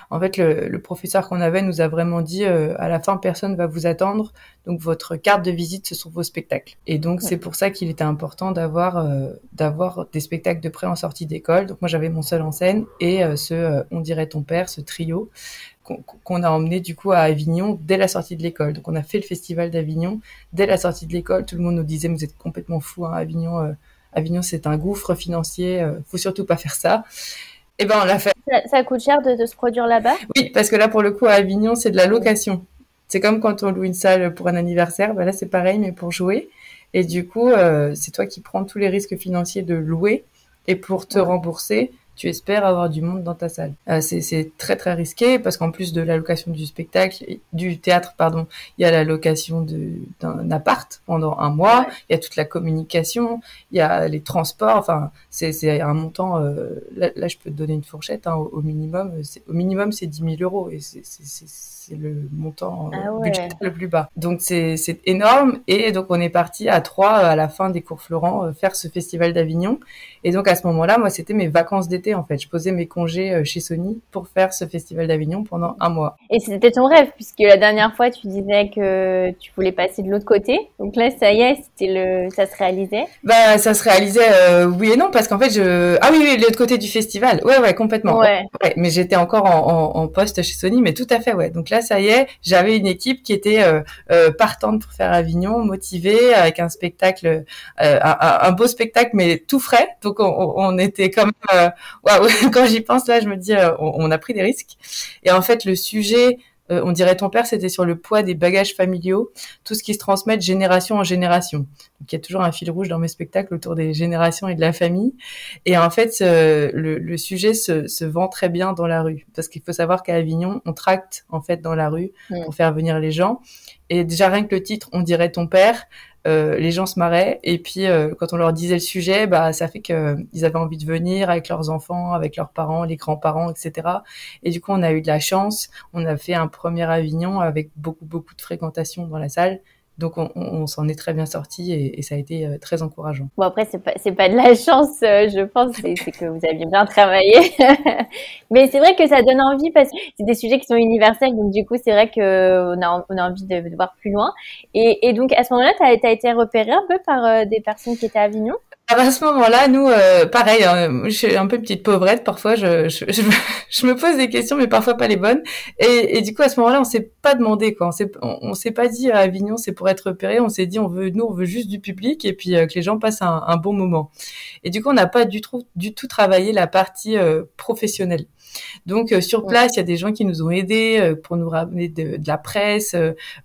En fait, le professeur qu'on avait nous a vraiment dit à la fin, personne va vous attendre, donc votre carte de visite, ce sont vos spectacles. Et donc, c'est pour ça qu'il était important d'avoir des spectacles de prêt en sortie d'école. Donc, moi, j'avais mon seul en scène et On dirait ton père, ce trio qu'on a emmené du coup à Avignon dès la sortie de l'école. Donc on a fait le festival d'Avignon dès la sortie de l'école. Tout le monde nous disait mais vous êtes complètement fous, hein, Avignon. Avignon c'est un gouffre financier, faut surtout pas faire ça. Et ben on l'a fait. Ça coûte cher de se produire là-bas? Oui, parce que là pour le coup à Avignon c'est de la location. C'est comme quand on loue une salle pour un anniversaire, ben là c'est pareil mais pour jouer. Et du coup c'est toi qui prends tous les risques financiers de louer et pour te Ouais. rembourser tu espères avoir du monde dans ta salle. C'est très très risqué parce qu'en plus de la location du spectacle, du théâtre, pardon, il y a la location d'un appart pendant un mois, Ouais. il y a toute la communication, il y a les transports, enfin c'est un montant, là je peux te donner une fourchette, hein, au minimum c'est 10 000 euros et c'est le montant Ah ouais. budgétaire le plus bas. Donc c'est énorme et donc on est parti à trois à la fin des cours Florent faire ce festival d'Avignon et donc à ce moment-là, moi c'était mes vacances d'été en fait. Je posais mes congés chez Sony pour faire ce festival d'Avignon pendant un mois. Et c'était ton rêve, puisque la dernière fois, tu disais que tu voulais passer de l'autre côté. Donc là, ça y est, ça se réalisait. Bah ça se réalisait oui et non parce qu'en fait ah oui, oui l'autre côté du festival. Ouais complètement. Ouais. Ouais, mais j'étais encore en poste chez Sony mais tout à fait ouais. Donc là ça y est, j'avais une équipe qui était partante pour faire Avignon, motivée avec un spectacle un beau spectacle mais tout frais. Donc on était quand même waouh, quand j'y pense là, je me dis on a pris des risques. Et en fait le sujet on dirait ton père, c'était sur le poids des bagages familiaux, tout ce qui se transmet de génération en génération. Donc il y a toujours un fil rouge dans mes spectacles autour des générations et de la famille. Et en fait, le sujet se vend très bien dans la rue, parce qu'il faut savoir qu'à Avignon, on tracte en fait dans la rue Mm. pour faire venir les gens. Et déjà rien que le titre, on dirait ton père. Les gens se marraient et puis quand on leur disait le sujet, bah ça fait que ils avaient envie de venir avec leurs enfants, avec leurs parents, les grands-parents, etc. Et du coup, on a eu de la chance. On a fait un premier Avignon avec beaucoup de fréquentation dans la salle. Donc on s'en est très bien sorti et ça a été très encourageant. Bon, après, c'est pas de la chance, je pense, c'est que vous aviez bien travaillé. Mais c'est vrai que ça donne envie parce que c'est des sujets qui sont universels. Donc, du coup, c'est vrai que on a envie de voir plus loin. Et donc, à ce moment-là, t'as été repéré un peu par des personnes qui étaient à Avignon? Ah bah, à ce moment-là, nous, pareil, hein, je suis un peu une petite pauvrette. Parfois, je me pose des questions, mais parfois pas les bonnes. Et du coup, à ce moment-là, on s'est pas demandé quoi. On s'est pas dit à Avignon, c'est pour être repéré. On s'est dit, on veut juste du public et puis que les gens passent un bon moment. Et du coup, on n'a pas du tout travaillé la partie professionnelle. Donc sur Ouais. place, il y a des gens qui nous ont aidés pour nous ramener de la presse,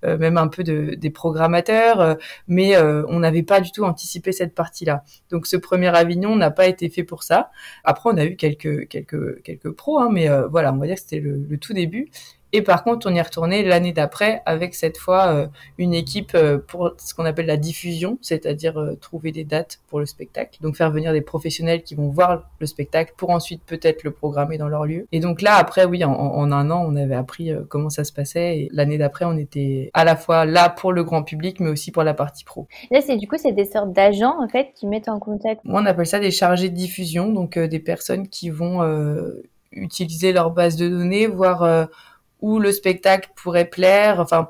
même un peu des programmateurs, mais on n'avait pas du tout anticipé cette partie-là. Donc ce premier Avignon n'a pas été fait pour ça. Après, on a eu quelques pros, hein, mais voilà, on va dire que c'était le tout début. Et par contre, on y est retourné l'année d'après avec cette fois une équipe pour ce qu'on appelle la diffusion, c'est-à-dire trouver des dates pour le spectacle. Donc faire venir des professionnels qui vont voir le spectacle pour ensuite peut-être le programmer dans leur lieu. Et donc là, après, oui, en un an, on avait appris comment ça se passait. Et l'année d'après, on était à la fois là pour le grand public, mais aussi pour la partie pro. Là, c'est des sortes d'agents, en fait, qui mettent en contact. Moi, on appelle ça des chargés de diffusion, donc des personnes qui vont utiliser leur base de données, voir où le spectacle pourrait plaire, enfin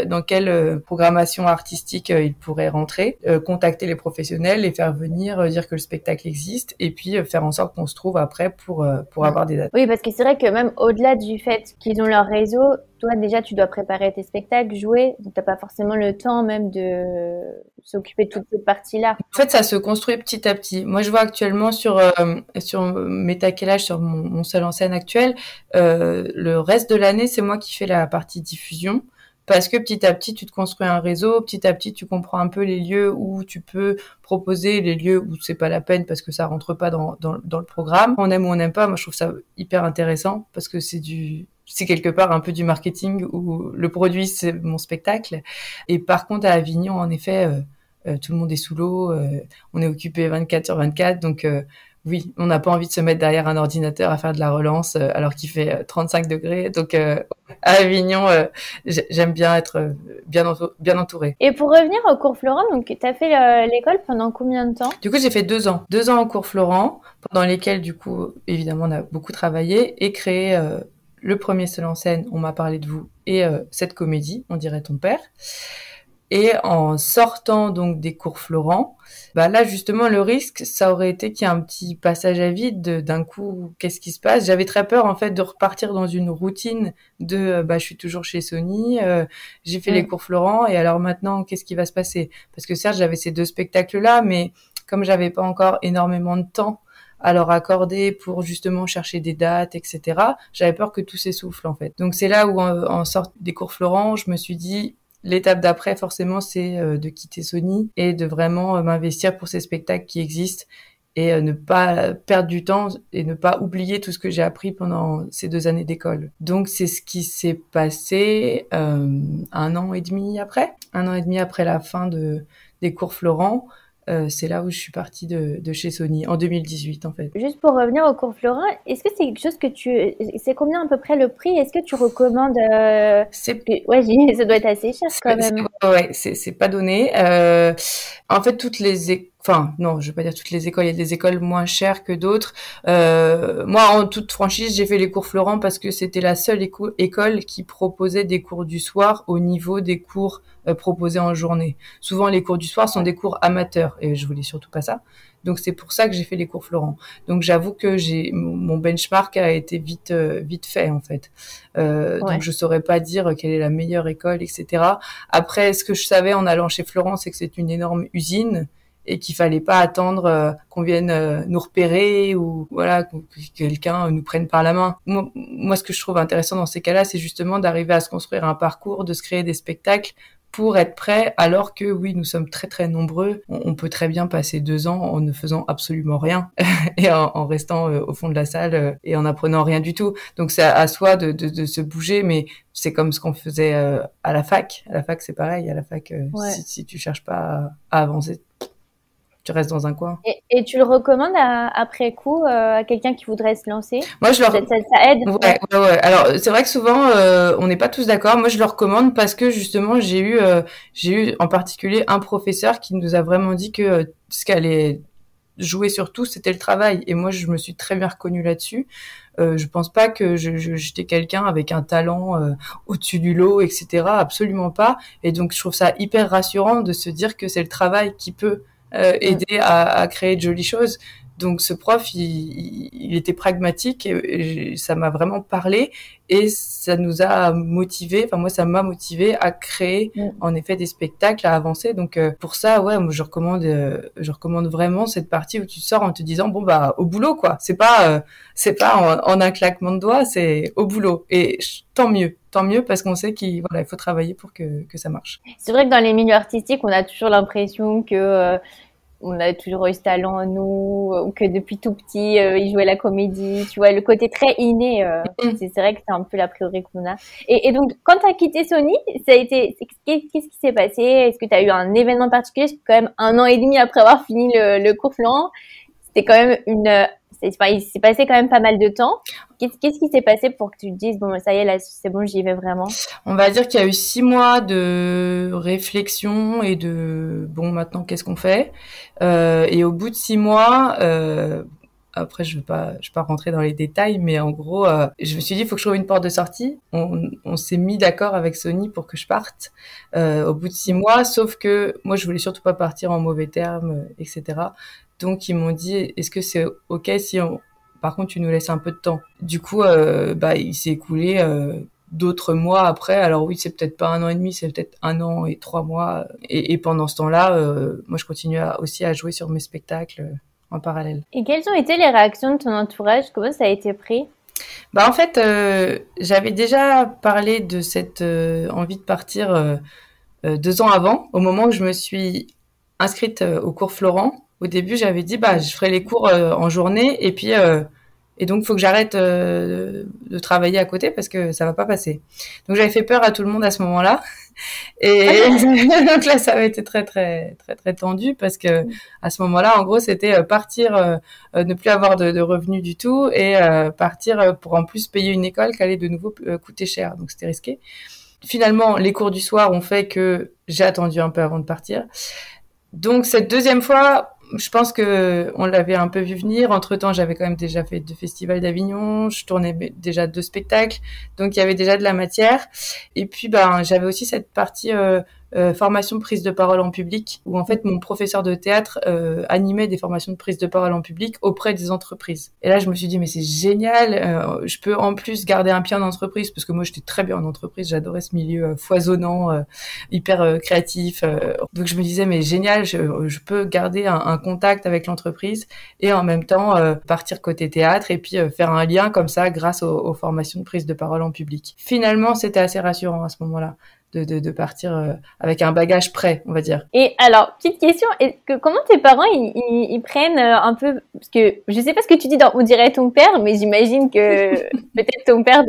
dans quelle programmation artistique il pourrait rentrer, contacter les professionnels, les faire venir, dire que le spectacle existe, et puis faire en sorte qu'on se trouve après pour avoir des dates. Oui, parce que c'est vrai que même au-delà du fait qu'ils ont leur réseau, toi déjà tu dois préparer tes spectacles, jouer, donc t'as pas forcément le temps même de s'occuper de toute cette partie-là. En fait, ça se construit petit à petit. Moi, je vois actuellement sur Métaquelage, sur mon seul en scène actuel, le reste de l'année, c'est moi qui fais la partie diffusion. Parce que petit à petit, tu te construis un réseau, petit à petit, tu comprends un peu les lieux où tu peux proposer, les lieux où c'est pas la peine parce que ça rentre pas dans le programme. On aime ou on n'aime pas, moi je trouve ça hyper intéressant parce que c'est quelque part un peu du marketing où le produit c'est mon spectacle. Et par contre, à Avignon, en effet, tout le monde est sous l'eau, on est occupé 24/24, donc oui, on n'a pas envie de se mettre derrière un ordinateur à faire de la relance alors qu'il fait 35 degrés. Donc à Avignon, j'aime bien être bien entourée. Et pour revenir au cours Florent, donc tu as fait l'école pendant combien de temps? Du coup, j'ai fait 2 ans. 2 ans au cours Florent, pendant lesquels, du coup, évidemment, on a beaucoup travaillé et créé le premier seul en scène, On m'a parlé de vous, et cette comédie, On dirait ton père. Et en sortant donc des cours Florent, bah là justement le risque, ça aurait été qu'il y ait un petit passage à vide d'un coup, qu'est-ce qui se passe? J'avais très peur en fait de repartir dans une routine de je suis toujours chez Sony, j'ai fait les cours Florent et alors maintenant qu'est-ce qui va se passer? Parce que certes, j'avais ces 2 spectacles là, mais comme j'avais pas encore énormément de temps à leur accorder pour justement chercher des dates, etc. J'avais peur que tout s'essouffle en fait. Donc c'est là où en sortant des cours Florent, je me suis dit l'étape d'après, forcément, c'est de quitter Sony et de vraiment m'investir pour ces spectacles qui existent et ne pas perdre du temps et ne pas oublier tout ce que j'ai appris pendant ces 2 années d'école. Donc, c'est ce qui s'est passé 1 an et demi après. 1 an et demi après la fin des cours Florent. C'est là où je suis partie de chez Sony, en 2018 en fait. Juste pour revenir au cours Florent, est-ce que c'est quelque chose c'est combien à peu près le prix? Est-ce que tu recommandes Ouais, ça doit être assez cher quand même. Ouais, c'est pas donné. En fait, enfin non, je vais pas dire toutes les écoles, il y a des écoles moins chères que d'autres. Moi, en toute franchise, j'ai fait les cours Florent parce que c'était la seule école qui proposait des cours du soir au niveau des cours proposés en journée. Souvent, les cours du soir sont des cours amateurs et je voulais surtout pas ça. Donc c'est pour ça que j'ai fait les cours Florent. Donc j'avoue que mon benchmark a été vite fait en fait. Donc je saurais pas dire quelle est la meilleure école, etc. Après, ce que je savais en allant chez Florent, c'est que c'est une énorme usine et qu'il fallait pas attendre qu'on vienne nous repérer ou voilà que quelqu'un nous prenne par la main. Moi, ce que je trouve intéressant dans ces cas-là, c'est justement d'arriver à se construire un parcours, de se créer des spectacles pour être prêt, alors que oui, nous sommes très très nombreux. On peut très bien passer 2 ans en ne faisant absolument rien et en restant au fond de la salle et en apprenant rien du tout. Donc c'est à soi de se bouger, mais c'est comme ce qu'on faisait à la fac. À la fac, c'est pareil. À la fac, si tu cherches pas à avancer, tu restes dans un coin. Et tu le recommandes après coup à quelqu'un qui voudrait se lancer? Moi, ça aide. Ouais. Alors, c'est vrai que souvent, on n'est pas tous d'accord. Moi, je le recommande parce que justement, j'ai eu en particulier un professeur qui nous a vraiment dit que ce qu'allait jouer surtout, c'était le travail. Et moi, je me suis très bien reconnue là-dessus. Je pense pas que j'étais quelqu'un avec un talent au-dessus du lot, etc. Absolument pas. Et donc, je trouve ça hyper rassurant de se dire que c'est le travail qui peut aider à créer de jolies choses. Donc ce prof, il était pragmatique et ça m'a vraiment parlé et ça nous a motivés. Enfin moi, ça m'a motivé à créer en effet des spectacles, à avancer. Donc pour ça, ouais, moi je recommande vraiment cette partie où tu sors en te disant bon bah au boulot quoi. C'est pas en un claquement de doigts, c'est au boulot. Et tant mieux parce qu'on sait qu'il faut travailler pour que ça marche. C'est vrai que dans les milieux artistiques, on a toujours l'impression que on a toujours eu ce talent en nous, ou que depuis tout petit, il jouait la comédie, tu vois, le côté très inné, c'est vrai que c'est un peu l'a priori qu'on a. Et donc, quand tu as quitté Sony, ça a été, qu'est-ce qui s'est passé? Est-ce que tu as eu un événement particulier? C'est quand même 1 an et demi après avoir fini le cours Florent. C'était quand même il s'est passé quand même pas mal de temps. Qu'est-ce qui s'est passé pour que tu te dises, bon, ça y est, là, c'est bon, j'y vais vraiment? On va dire qu'il y a eu 6 mois de réflexion et bon, maintenant, qu'est-ce qu'on fait? Et au bout de 6 mois, après, je vais pas rentrer dans les détails, mais en gros, je me suis dit, il faut que je trouve une porte de sortie. On s'est mis d'accord avec Sony pour que je parte, au bout de 6 mois, sauf que moi, je voulais surtout pas partir en mauvais termes, etc. Donc, ils m'ont dit, est-ce que c'est OK si par contre, tu nous laisses un peu de temps. Du coup, il s'est écoulé d'autres mois après. Alors oui, c'est peut-être pas 1 an et demi, c'est peut-être 1 an et 3 mois. Et pendant ce temps-là, moi, je continue aussi à jouer sur mes spectacles en parallèle. Et quelles ont été les réactions de ton entourage? Comment ça a été pris? En fait, j'avais déjà parlé de cette envie de partir 2 ans avant, au moment où je me suis inscrite au cours Florent. Au début, j'avais dit, je ferai les cours en journée et puis et donc, il faut que j'arrête de travailler à côté parce que ça va pas passer. Donc, j'avais fait peur à tout le monde à ce moment-là. Et donc là, ça avait été très, très, très, très tendu parce que à ce moment-là, en gros, c'était partir, ne plus avoir de revenus du tout et partir pour en plus payer une école qui allait de nouveau coûter cher. Donc, c'était risqué. Finalement, les cours du soir ont fait que j'ai attendu un peu avant de partir. Donc, cette deuxième fois, je pense que on l'avait un peu vu venir. Entre-temps, j'avais quand même déjà fait 2 festivals d'Avignon, je tournais déjà 2 spectacles, donc il y avait déjà de la matière. Et puis, j'avais aussi cette partie formation prise de parole en public, où en fait mon professeur de théâtre animait des formations de prise de parole en public auprès des entreprises. Et là, je me suis dit, mais c'est génial, je peux en plus garder un pied en entreprise, parce que moi, j'étais très bien en entreprise, j'adorais ce milieu foisonnant, hyper créatif. Donc je me disais, mais génial, je peux garder un contact avec l'entreprise et en même temps partir côté théâtre et puis faire un lien comme ça grâce aux formations de prise de parole en public. Finalement, c'était assez rassurant à ce moment-là de partir avec un bagage prêt, on va dire. Et alors, petite question, comment tes parents ils prennent un peu, parce que je sais pas ce que tu dis dans On dirait ton père, mais j'imagine que peut-être ton père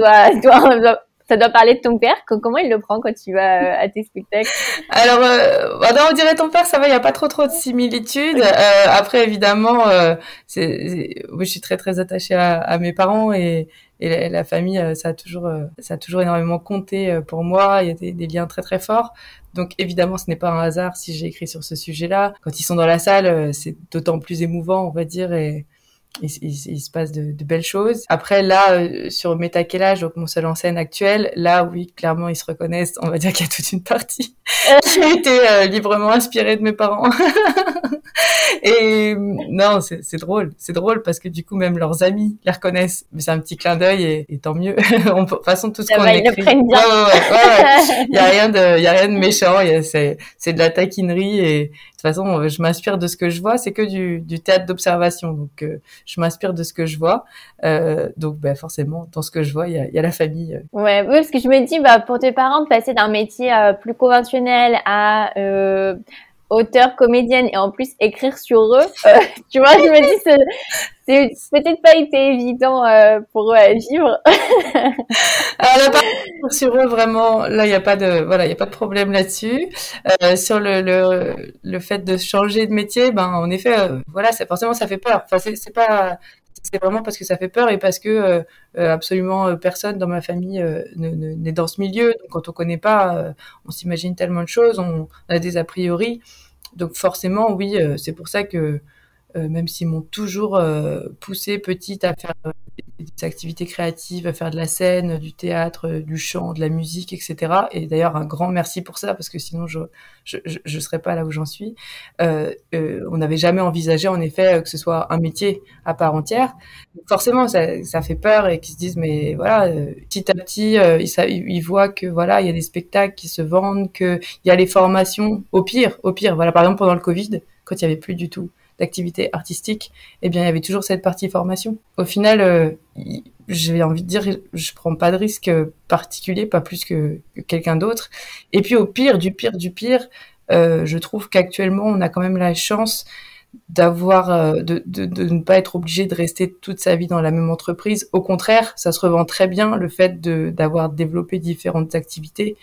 ça doit parler de ton père. Comment il le prend quand tu vas à tes spectacles? Alors, non, On dirait ton père, ça va, il y a pas trop de similitudes. Après, évidemment, moi, je suis très très attachée à mes parents et la famille, ça a toujours énormément compté pour moi. Il y a des liens très très forts. Donc évidemment, ce n'est pas un hasard si j'ai écrit sur ce sujet-là. Quand ils sont dans la salle, c'est d'autant plus émouvant, on va dire, et il se passe de belles choses. Après, là, sur Metakelage, donc mon seul en scène actuel, là, oui, clairement, ils se reconnaissent. On va dire qu'il y a toute une partie qui a été librement inspirée de mes parents. Et non, c'est drôle. C'est drôle parce que du coup, même leurs amis les reconnaissent. Mais c'est un petit clin d'œil et tant mieux. De toute façon, tout ce qu'on écrit. Ils le prennent bien. Ouais. Il y a rien de méchant. C'est de la taquinerie et de toute façon, je m'inspire de ce que je vois. C'est que du théâtre d'observation. Donc, je m'inspire de ce que je vois. Donc, forcément, dans ce que je vois, il y a la famille. Ouais, oui, parce que je me dis, pour tes parents, de passer d'un métier plus conventionnel à auteur, comédienne et en plus écrire sur eux, tu vois, je me dis c'est peut-être pas été évident pour eux à vivre. Alors là, par contre, sur eux, vraiment, là, il y a pas de problème là-dessus. Sur le fait de changer de métier, en effet, forcément, ça fait peur. Enfin, c'est vraiment parce que ça fait peur et parce que absolument personne dans ma famille n'est dans ce milieu. Donc, quand on connaît pas, on s'imagine tellement de choses, on a des a priori. Donc, forcément, oui, c'est pour ça que même s'ils m'ont toujours poussée petite à faire des activités créatives, à faire de la scène, du théâtre, du chant, de la musique, etc. Et d'ailleurs, un grand merci pour ça, parce que sinon, je serais pas là où j'en suis. On n'avait jamais envisagé, en effet, que ce soit un métier à part entière. Donc forcément, ça fait peur et qu'ils se disent, mais voilà, petit à petit, ils voient que voilà, il y a des spectacles qui se vendent, qu'il y a les formations. Au pire, voilà, par exemple, pendant le Covid, quand il y avait plus du tout d'activité artistique, eh bien, il y avait toujours cette partie formation. Au final, j'ai envie de dire, je prends pas de risque particulier, pas plus que quelqu'un d'autre. Et puis, au pire, du pire, je trouve qu'actuellement, on a quand même la chance de ne pas être obligé de rester toute sa vie dans la même entreprise. Au contraire, ça se revend très bien le fait d'avoir développé différentes activités.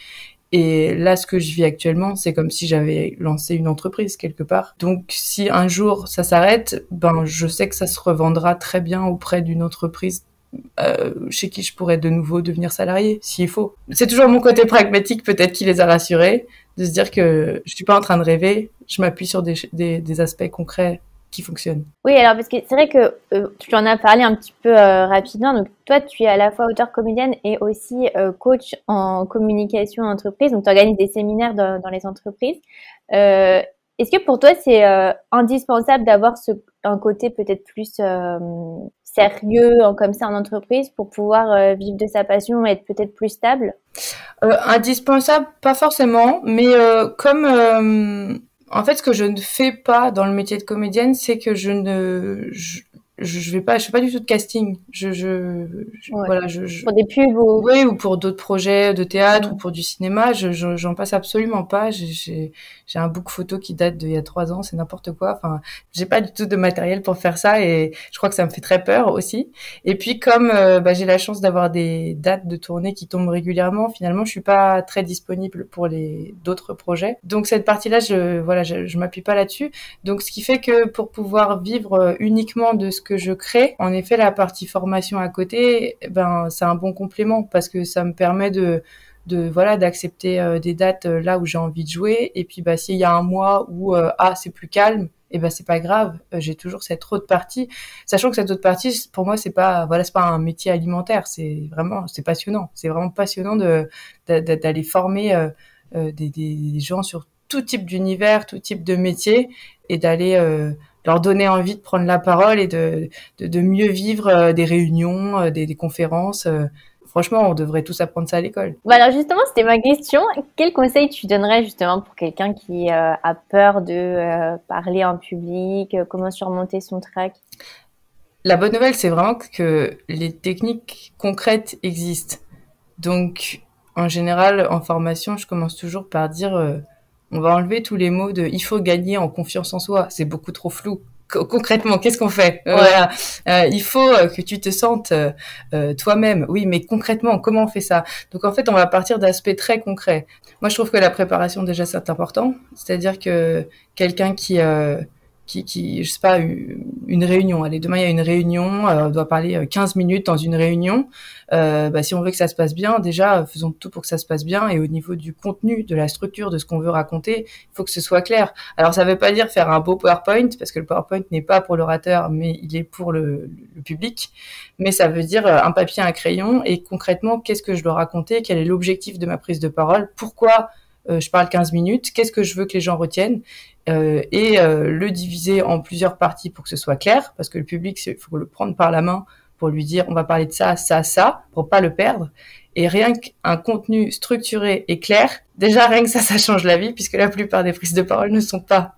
Et là, ce que je vis actuellement, c'est comme si j'avais lancé une entreprise quelque part. Donc, si un jour ça s'arrête, ben, je sais que ça se revendra très bien auprès d'une entreprise chez qui je pourrais de nouveau devenir salarié, s'il faut. C'est toujours mon côté pragmatique, peut-être, qui les a rassurés, de se dire que je suis pas en train de rêver, je m'appuie sur des aspects concrets qui fonctionnent. Oui, alors parce que c'est vrai que tu en as parlé un petit peu rapidement. Donc toi, tu es à la fois auteure comédienne et aussi coach en communication entreprise. Donc tu organises des séminaires dans les entreprises. Est-ce que pour toi, c'est indispensable d'avoir un côté peut-être plus sérieux comme ça en entreprise pour pouvoir vivre de sa passion et être peut-être plus stable? Indispensable, pas forcément, mais en fait, ce que je ne fais pas dans le métier de comédienne, c'est que je fais pas du tout de casting. Ouais. Voilà, Pour des pubs ou... oui, ou pour d'autres projets de théâtre ou Mm. pour du cinéma, j'en passe absolument pas. J'ai un book photo qui date d'il y a 3 ans, c'est n'importe quoi. Enfin, j'ai pas du tout de matériel pour faire ça et je crois que ça me fait très peur aussi. Et puis comme j'ai la chance d'avoir des dates de tournée qui tombent régulièrement, finalement, je suis pas très disponible pour les d'autres projets. Donc cette partie-là, je m'appuie pas là-dessus. Donc ce qui fait que pour pouvoir vivre uniquement de ce que je crée, en effet, la partie formation à côté, ben c'est un bon complément parce que ça me permet voilà d'accepter des dates là où j'ai envie de jouer et puis bah s'il y a un mois où c'est plus calme et ben c'est pas grave, j'ai toujours cette autre partie, sachant que cette autre partie pour moi c'est pas un métier alimentaire, c'est passionnant, c'est vraiment passionnant d'aller former des gens sur tout type d'univers, tout type de métier et d'aller leur donner envie de prendre la parole et de mieux vivre des réunions, des conférences. Franchement, on devrait tous apprendre ça à l'école. Bah alors justement, c'était ma question. Quel conseil tu donnerais justement pour quelqu'un qui a peur de parler en public, comment surmonter son trac? La bonne nouvelle, c'est vraiment que les techniques concrètes existent. Donc, en général, en formation, je commence toujours par dire on va enlever tous les mots de il faut gagner en confiance en soi. C'est beaucoup trop flou. Concrètement, qu'est-ce qu'on fait? Ouais. Voilà. Il faut que tu te sentes toi-même. Oui, mais concrètement, comment on fait ça? Donc en fait, on va partir d'aspects très concrets. Moi, je trouve que la préparation déjà c'est important. C'est-à-dire que quelqu'un qui je sais pas, une réunion. Allez, demain il y a une réunion, on doit parler 15 minutes dans une réunion. Si on veut que ça se passe bien, déjà faisons tout pour que ça se passe bien. Et au niveau du contenu, de la structure, de ce qu'on veut raconter, il faut que ce soit clair. Alors ça veut pas dire faire un beau PowerPoint parce que le PowerPoint n'est pas pour l'orateur, mais il est pour le public. Mais ça veut dire un papier, un crayon et concrètement qu'est-ce que je dois raconter, quel est l'objectif de ma prise de parole, pourquoi je parle 15 minutes, qu'est-ce que je veux que les gens retiennent le diviser en plusieurs parties pour que ce soit clair, parce que le public, il faut le prendre par la main pour lui dire on va parler de ça, ça, ça, pour pas le perdre. Et rien qu'un contenu structuré et clair, déjà rien que ça change la vie, puisque la plupart des prises de parole ne sont pas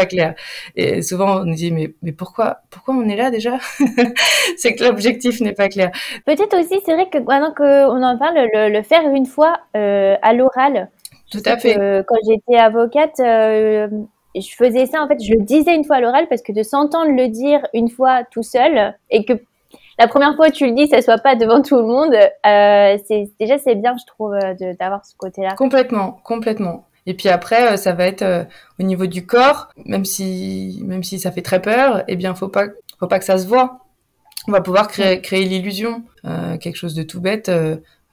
claires. Et souvent on nous dit mais pourquoi on est là déjà? C'est que l'objectif n'est pas clair. Peut-être aussi, c'est vrai que maintenant qu'on en parle, le faire une fois à l'oral. Tout à fait. Quand j'étais avocate, je faisais ça, en fait, je le disais une fois à l'oral parce que de s'entendre le dire une fois tout seul et que la première fois tu le dis, ça soit pas devant tout le monde, c'est bien, je trouve, d'avoir ce côté-là. Complètement. Et puis après, ça va être au niveau du corps, même si ça fait très peur, eh bien, faut pas que ça se voit. On va pouvoir créer l'illusion, quelque chose de tout bête.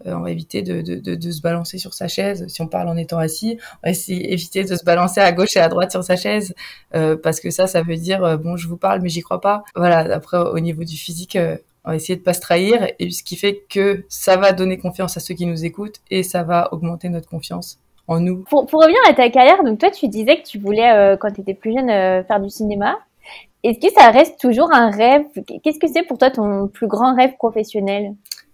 On va éviter de se balancer sur sa chaise. Si on parle en étant assis, on va éviter de se balancer à gauche et à droite sur sa chaise, parce que ça veut dire bon, je vous parle, mais j'y crois pas. Voilà. Après, au niveau du physique, on va essayer de pas se trahir, et ce qui fait que ça va donner confiance à ceux qui nous écoutent et ça va augmenter notre confiance en nous. Pour revenir à ta carrière, donc toi, tu disais que tu voulais, quand tu étais plus jeune, faire du cinéma. Est-ce que ça reste toujours un rêve? Qu'est-ce que c'est pour toi ton plus grand rêve professionnel?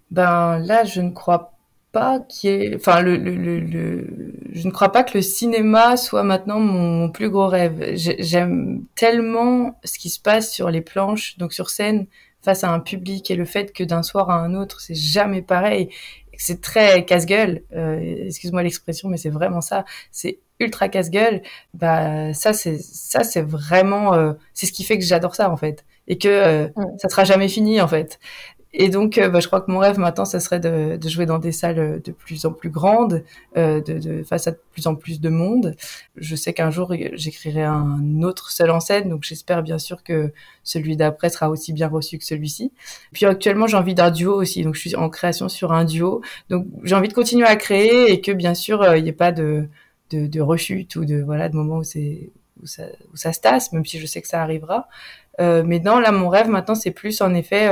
Ben là, je ne crois pas qu'il y ait, enfin je ne crois pas que le cinéma soit maintenant mon plus gros rêve. J'aime tellement ce qui se passe sur les planches, donc sur scène, face à un public, et le fait que d'un soir à un autre, c'est jamais pareil. C'est très casse-gueule, excuse-moi l'expression, mais c'est vraiment ça. C'est ultra casse-gueule, bah ça c'est vraiment c'est ce qui fait que j'adore ça en fait et que ça sera jamais fini en fait. Et donc, je crois que mon rêve maintenant, ça serait de jouer dans des salles de plus en plus grandes, face à de plus en plus de monde. Je sais qu'un jour, j'écrirai un autre seul en scène, donc j'espère bien sûr que celui d'après sera aussi bien reçu que celui-ci. Puis actuellement, j'ai envie d'un duo aussi, donc je suis en création sur un duo. Donc j'ai envie de continuer à créer et que bien sûr, il n'y ait pas de rechute ou de moment où ça se tasse, même si je sais que ça arrivera. Mais non, là, mon rêve maintenant, c'est plus en effet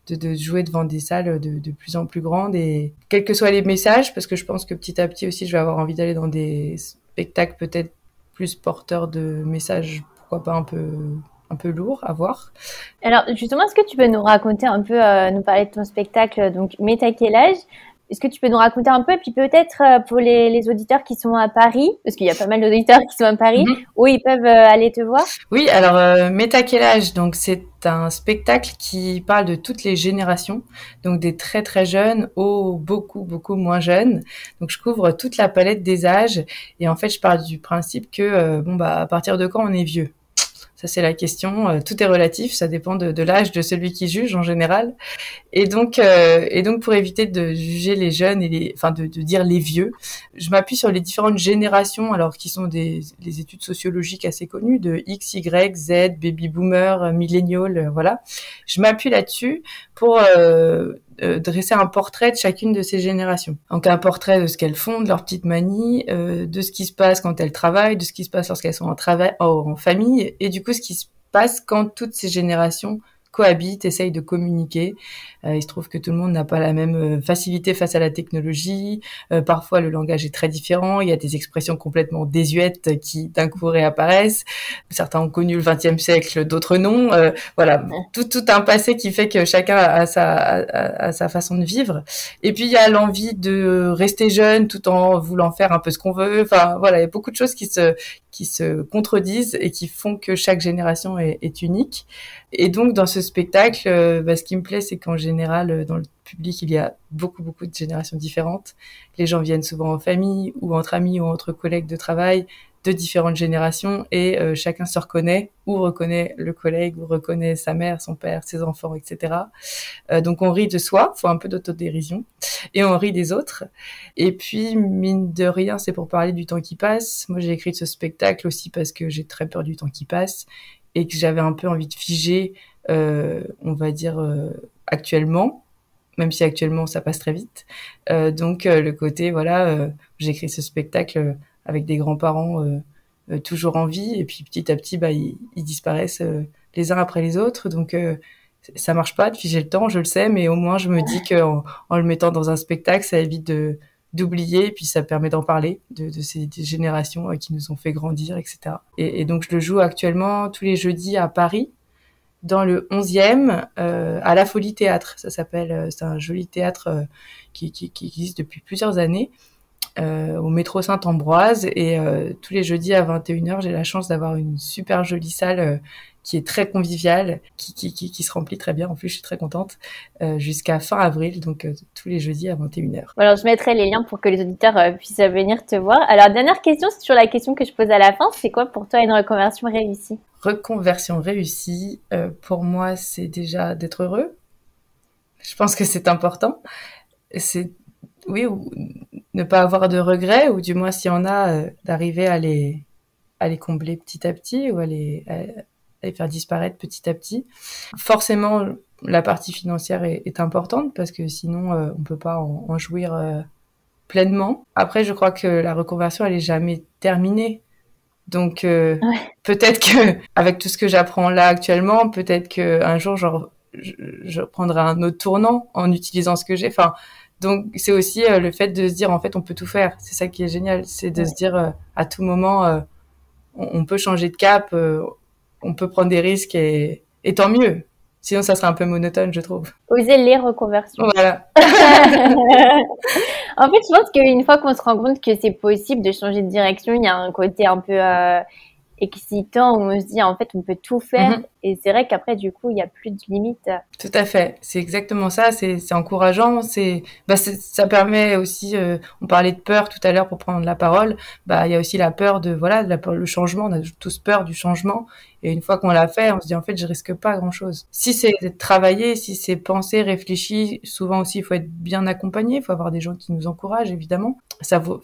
de jouer devant des salles de plus en plus grandes et quels que soient les messages, parce que je pense que petit à petit aussi, je vais avoir envie d'aller dans des spectacles peut-être plus porteurs de messages, pourquoi pas un peu lourds à voir. Alors justement, est-ce que tu peux nous raconter un peu, nous parler de ton spectacle, donc Mais t'as quel âge ? Est-ce que tu peux nous raconter un peu, et puis peut-être pour les auditeurs qui sont à Paris, parce qu'il y a pas mal d'auditeurs qui sont à Paris, où ils peuvent aller te voir? Oui, alors Mais t'as quel âge ? Donc c'est un spectacle qui parle de toutes les générations, donc des très très jeunes aux beaucoup beaucoup moins jeunes. Donc je couvre toute la palette des âges et en fait je pars du principe que à partir de quand on est vieux ? Ça c'est la question. Tout est relatif, ça dépend de l'âge de celui qui juge en général. Et donc pour éviter de juger les jeunes et de dire les vieux, je m'appuie sur les différentes générations, alors qui sont les études sociologiques assez connues de X, Y, Z, baby boomer, millennial, voilà. Je m'appuie là-dessus pour dresser un portrait de chacune de ces générations. Donc un portrait de ce qu'elles font, de leurs petites manies, de ce qui se passe quand elles travaillent, de ce qui se passe lorsqu'elles sont en famille, et du coup ce qui se passe quand toutes ces générations cohabitent, essayent de communiquer. Il se trouve que tout le monde n'a pas la même facilité face à la technologie. Parfois, le langage est très différent. Il y a des expressions complètement désuètes qui, d'un coup, réapparaissent. Certains ont connu le XXe siècle, d'autres non. Voilà, tout un passé qui fait que chacun a sa façon de vivre. Et puis, il y a l'envie de rester jeune tout en voulant faire un peu ce qu'on veut. Enfin, voilà, il y a beaucoup de choses qui se contredisent et qui font que chaque génération est unique. Et donc, dans ce spectacle, ce qui me plaît, c'est qu'en général, dans le public, il y a beaucoup de générations différentes. Les gens viennent souvent en famille ou entre amis ou entre collègues de travail de différentes générations et chacun se reconnaît ou reconnaît le collègue ou reconnaît sa mère, son père, ses enfants, etc. Donc, on rit de soi, faut un peu d'autodérision et on rit des autres. Et puis, mine de rien, c'est pour parler du temps qui passe. Moi, j'ai écrit ce spectacle aussi parce que j'ai très peur du temps qui passe et que j'avais un peu envie de figer, on va dire, actuellement, même si actuellement ça passe très vite. Donc le côté, j'ai écrit ce spectacle avec des grands-parents toujours en vie, et puis petit à petit, ils disparaissent les uns après les autres. Donc ça marche pas de figer le temps, je le sais, mais au moins je me dis qu'en le mettant dans un spectacle, ça évite d'oublier, et puis ça permet d'en parler de ces générations qui nous ont fait grandir, etc. Et donc je le joue actuellement tous les jeudis à Paris, dans le 11e, à la Folie Théâtre. Ça s'appelle, c'est un joli théâtre qui existe depuis plusieurs années, au métro Saint-Ambroise. Et tous les jeudis à 21h, j'ai la chance d'avoir une super jolie salle qui est très conviviale, qui se remplit très bien. En plus, je suis très contente, jusqu'à fin avril, donc tous les jeudis à 21h. Alors, je mettrai les liens pour que les auditeurs puissent venir te voir. Alors, dernière question, c'est sur la question que je pose à la fin. C'est quoi pour toi une reconversion réussie ? Reconversion réussie, pour moi, c'est déjà d'être heureux. Je pense que c'est important. C'est, oui, ou ne pas avoir de regrets, ou du moins, s'il y en a, d'arriver à les combler petit à petit, ou à les faire disparaître petit à petit. Forcément, la partie financière est importante, parce que sinon, on peut pas en jouir pleinement. Après, je crois que la reconversion, elle est jamais terminée. Donc peut-être que avec tout ce que j'apprends là actuellement, peut-être que un jour je prendrai un autre tournant en utilisant ce que j'ai. Enfin, donc c'est aussi le fait de se dire en fait on peut tout faire. C'est ça qui est génial, c'est de se dire à tout moment on peut changer de cap, on peut prendre des risques et tant mieux. Sinon ça serait un peu monotone, je trouve. Oser les reconversions. Voilà. En fait, je pense qu'une fois qu'on se rend compte que c'est possible de changer de direction, il y a un côté un peu et excitant où on se dit en fait on peut tout faire et c'est vrai qu'après du coup il y a plus de limites. Tout à fait, c'est exactement ça, c'est encourageant, ça permet aussi on parlait de peur tout à l'heure pour prendre la parole, il y a aussi la peur de le changement, on a tous peur du changement et une fois qu'on l'a fait, on se dit en fait je risque pas grand-chose. Si c'est travaillé, si c'est pensé, réfléchi, souvent aussi il faut être bien accompagné, il faut avoir des gens qui nous encouragent évidemment. Ça vaut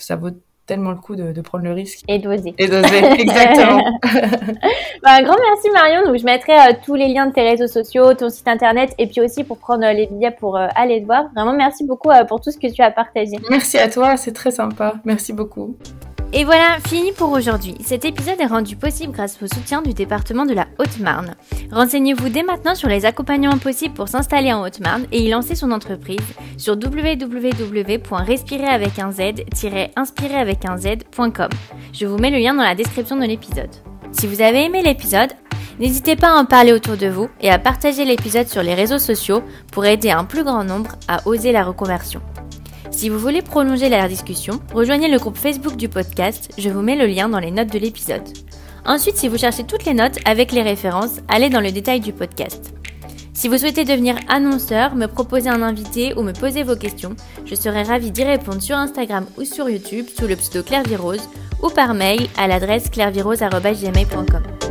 tellement le coup de prendre le risque. Et d'oser. Exactement. Un grand merci Marion. Donc je mettrai tous les liens de tes réseaux sociaux, ton site internet et puis aussi pour prendre les billets pour aller te voir. Vraiment merci beaucoup pour tout ce que tu as partagé. Merci à toi, c'est très sympa. Merci beaucoup. Et voilà, fini pour aujourd'hui. Cet épisode est rendu possible grâce au soutien du département de la Haute-Marne. Renseignez-vous dès maintenant sur les accompagnements possibles pour s'installer en Haute-Marne et y lancer son entreprise sur www.respirer-inspirer.com. Je vous mets le lien dans la description de l'épisode. Si vous avez aimé l'épisode, n'hésitez pas à en parler autour de vous et à partager l'épisode sur les réseaux sociaux pour aider un plus grand nombre à oser la reconversion. Si vous voulez prolonger la discussion, rejoignez le groupe Facebook du podcast, je vous mets le lien dans les notes de l'épisode. Ensuite, si vous cherchez toutes les notes avec les références, allez dans le détail du podcast. Si vous souhaitez devenir annonceur, me proposer un invité ou me poser vos questions, je serai ravie d'y répondre sur Instagram ou sur YouTube sous le pseudo Claire Virose ou par mail à l'adresse clairevirose@gmail.com.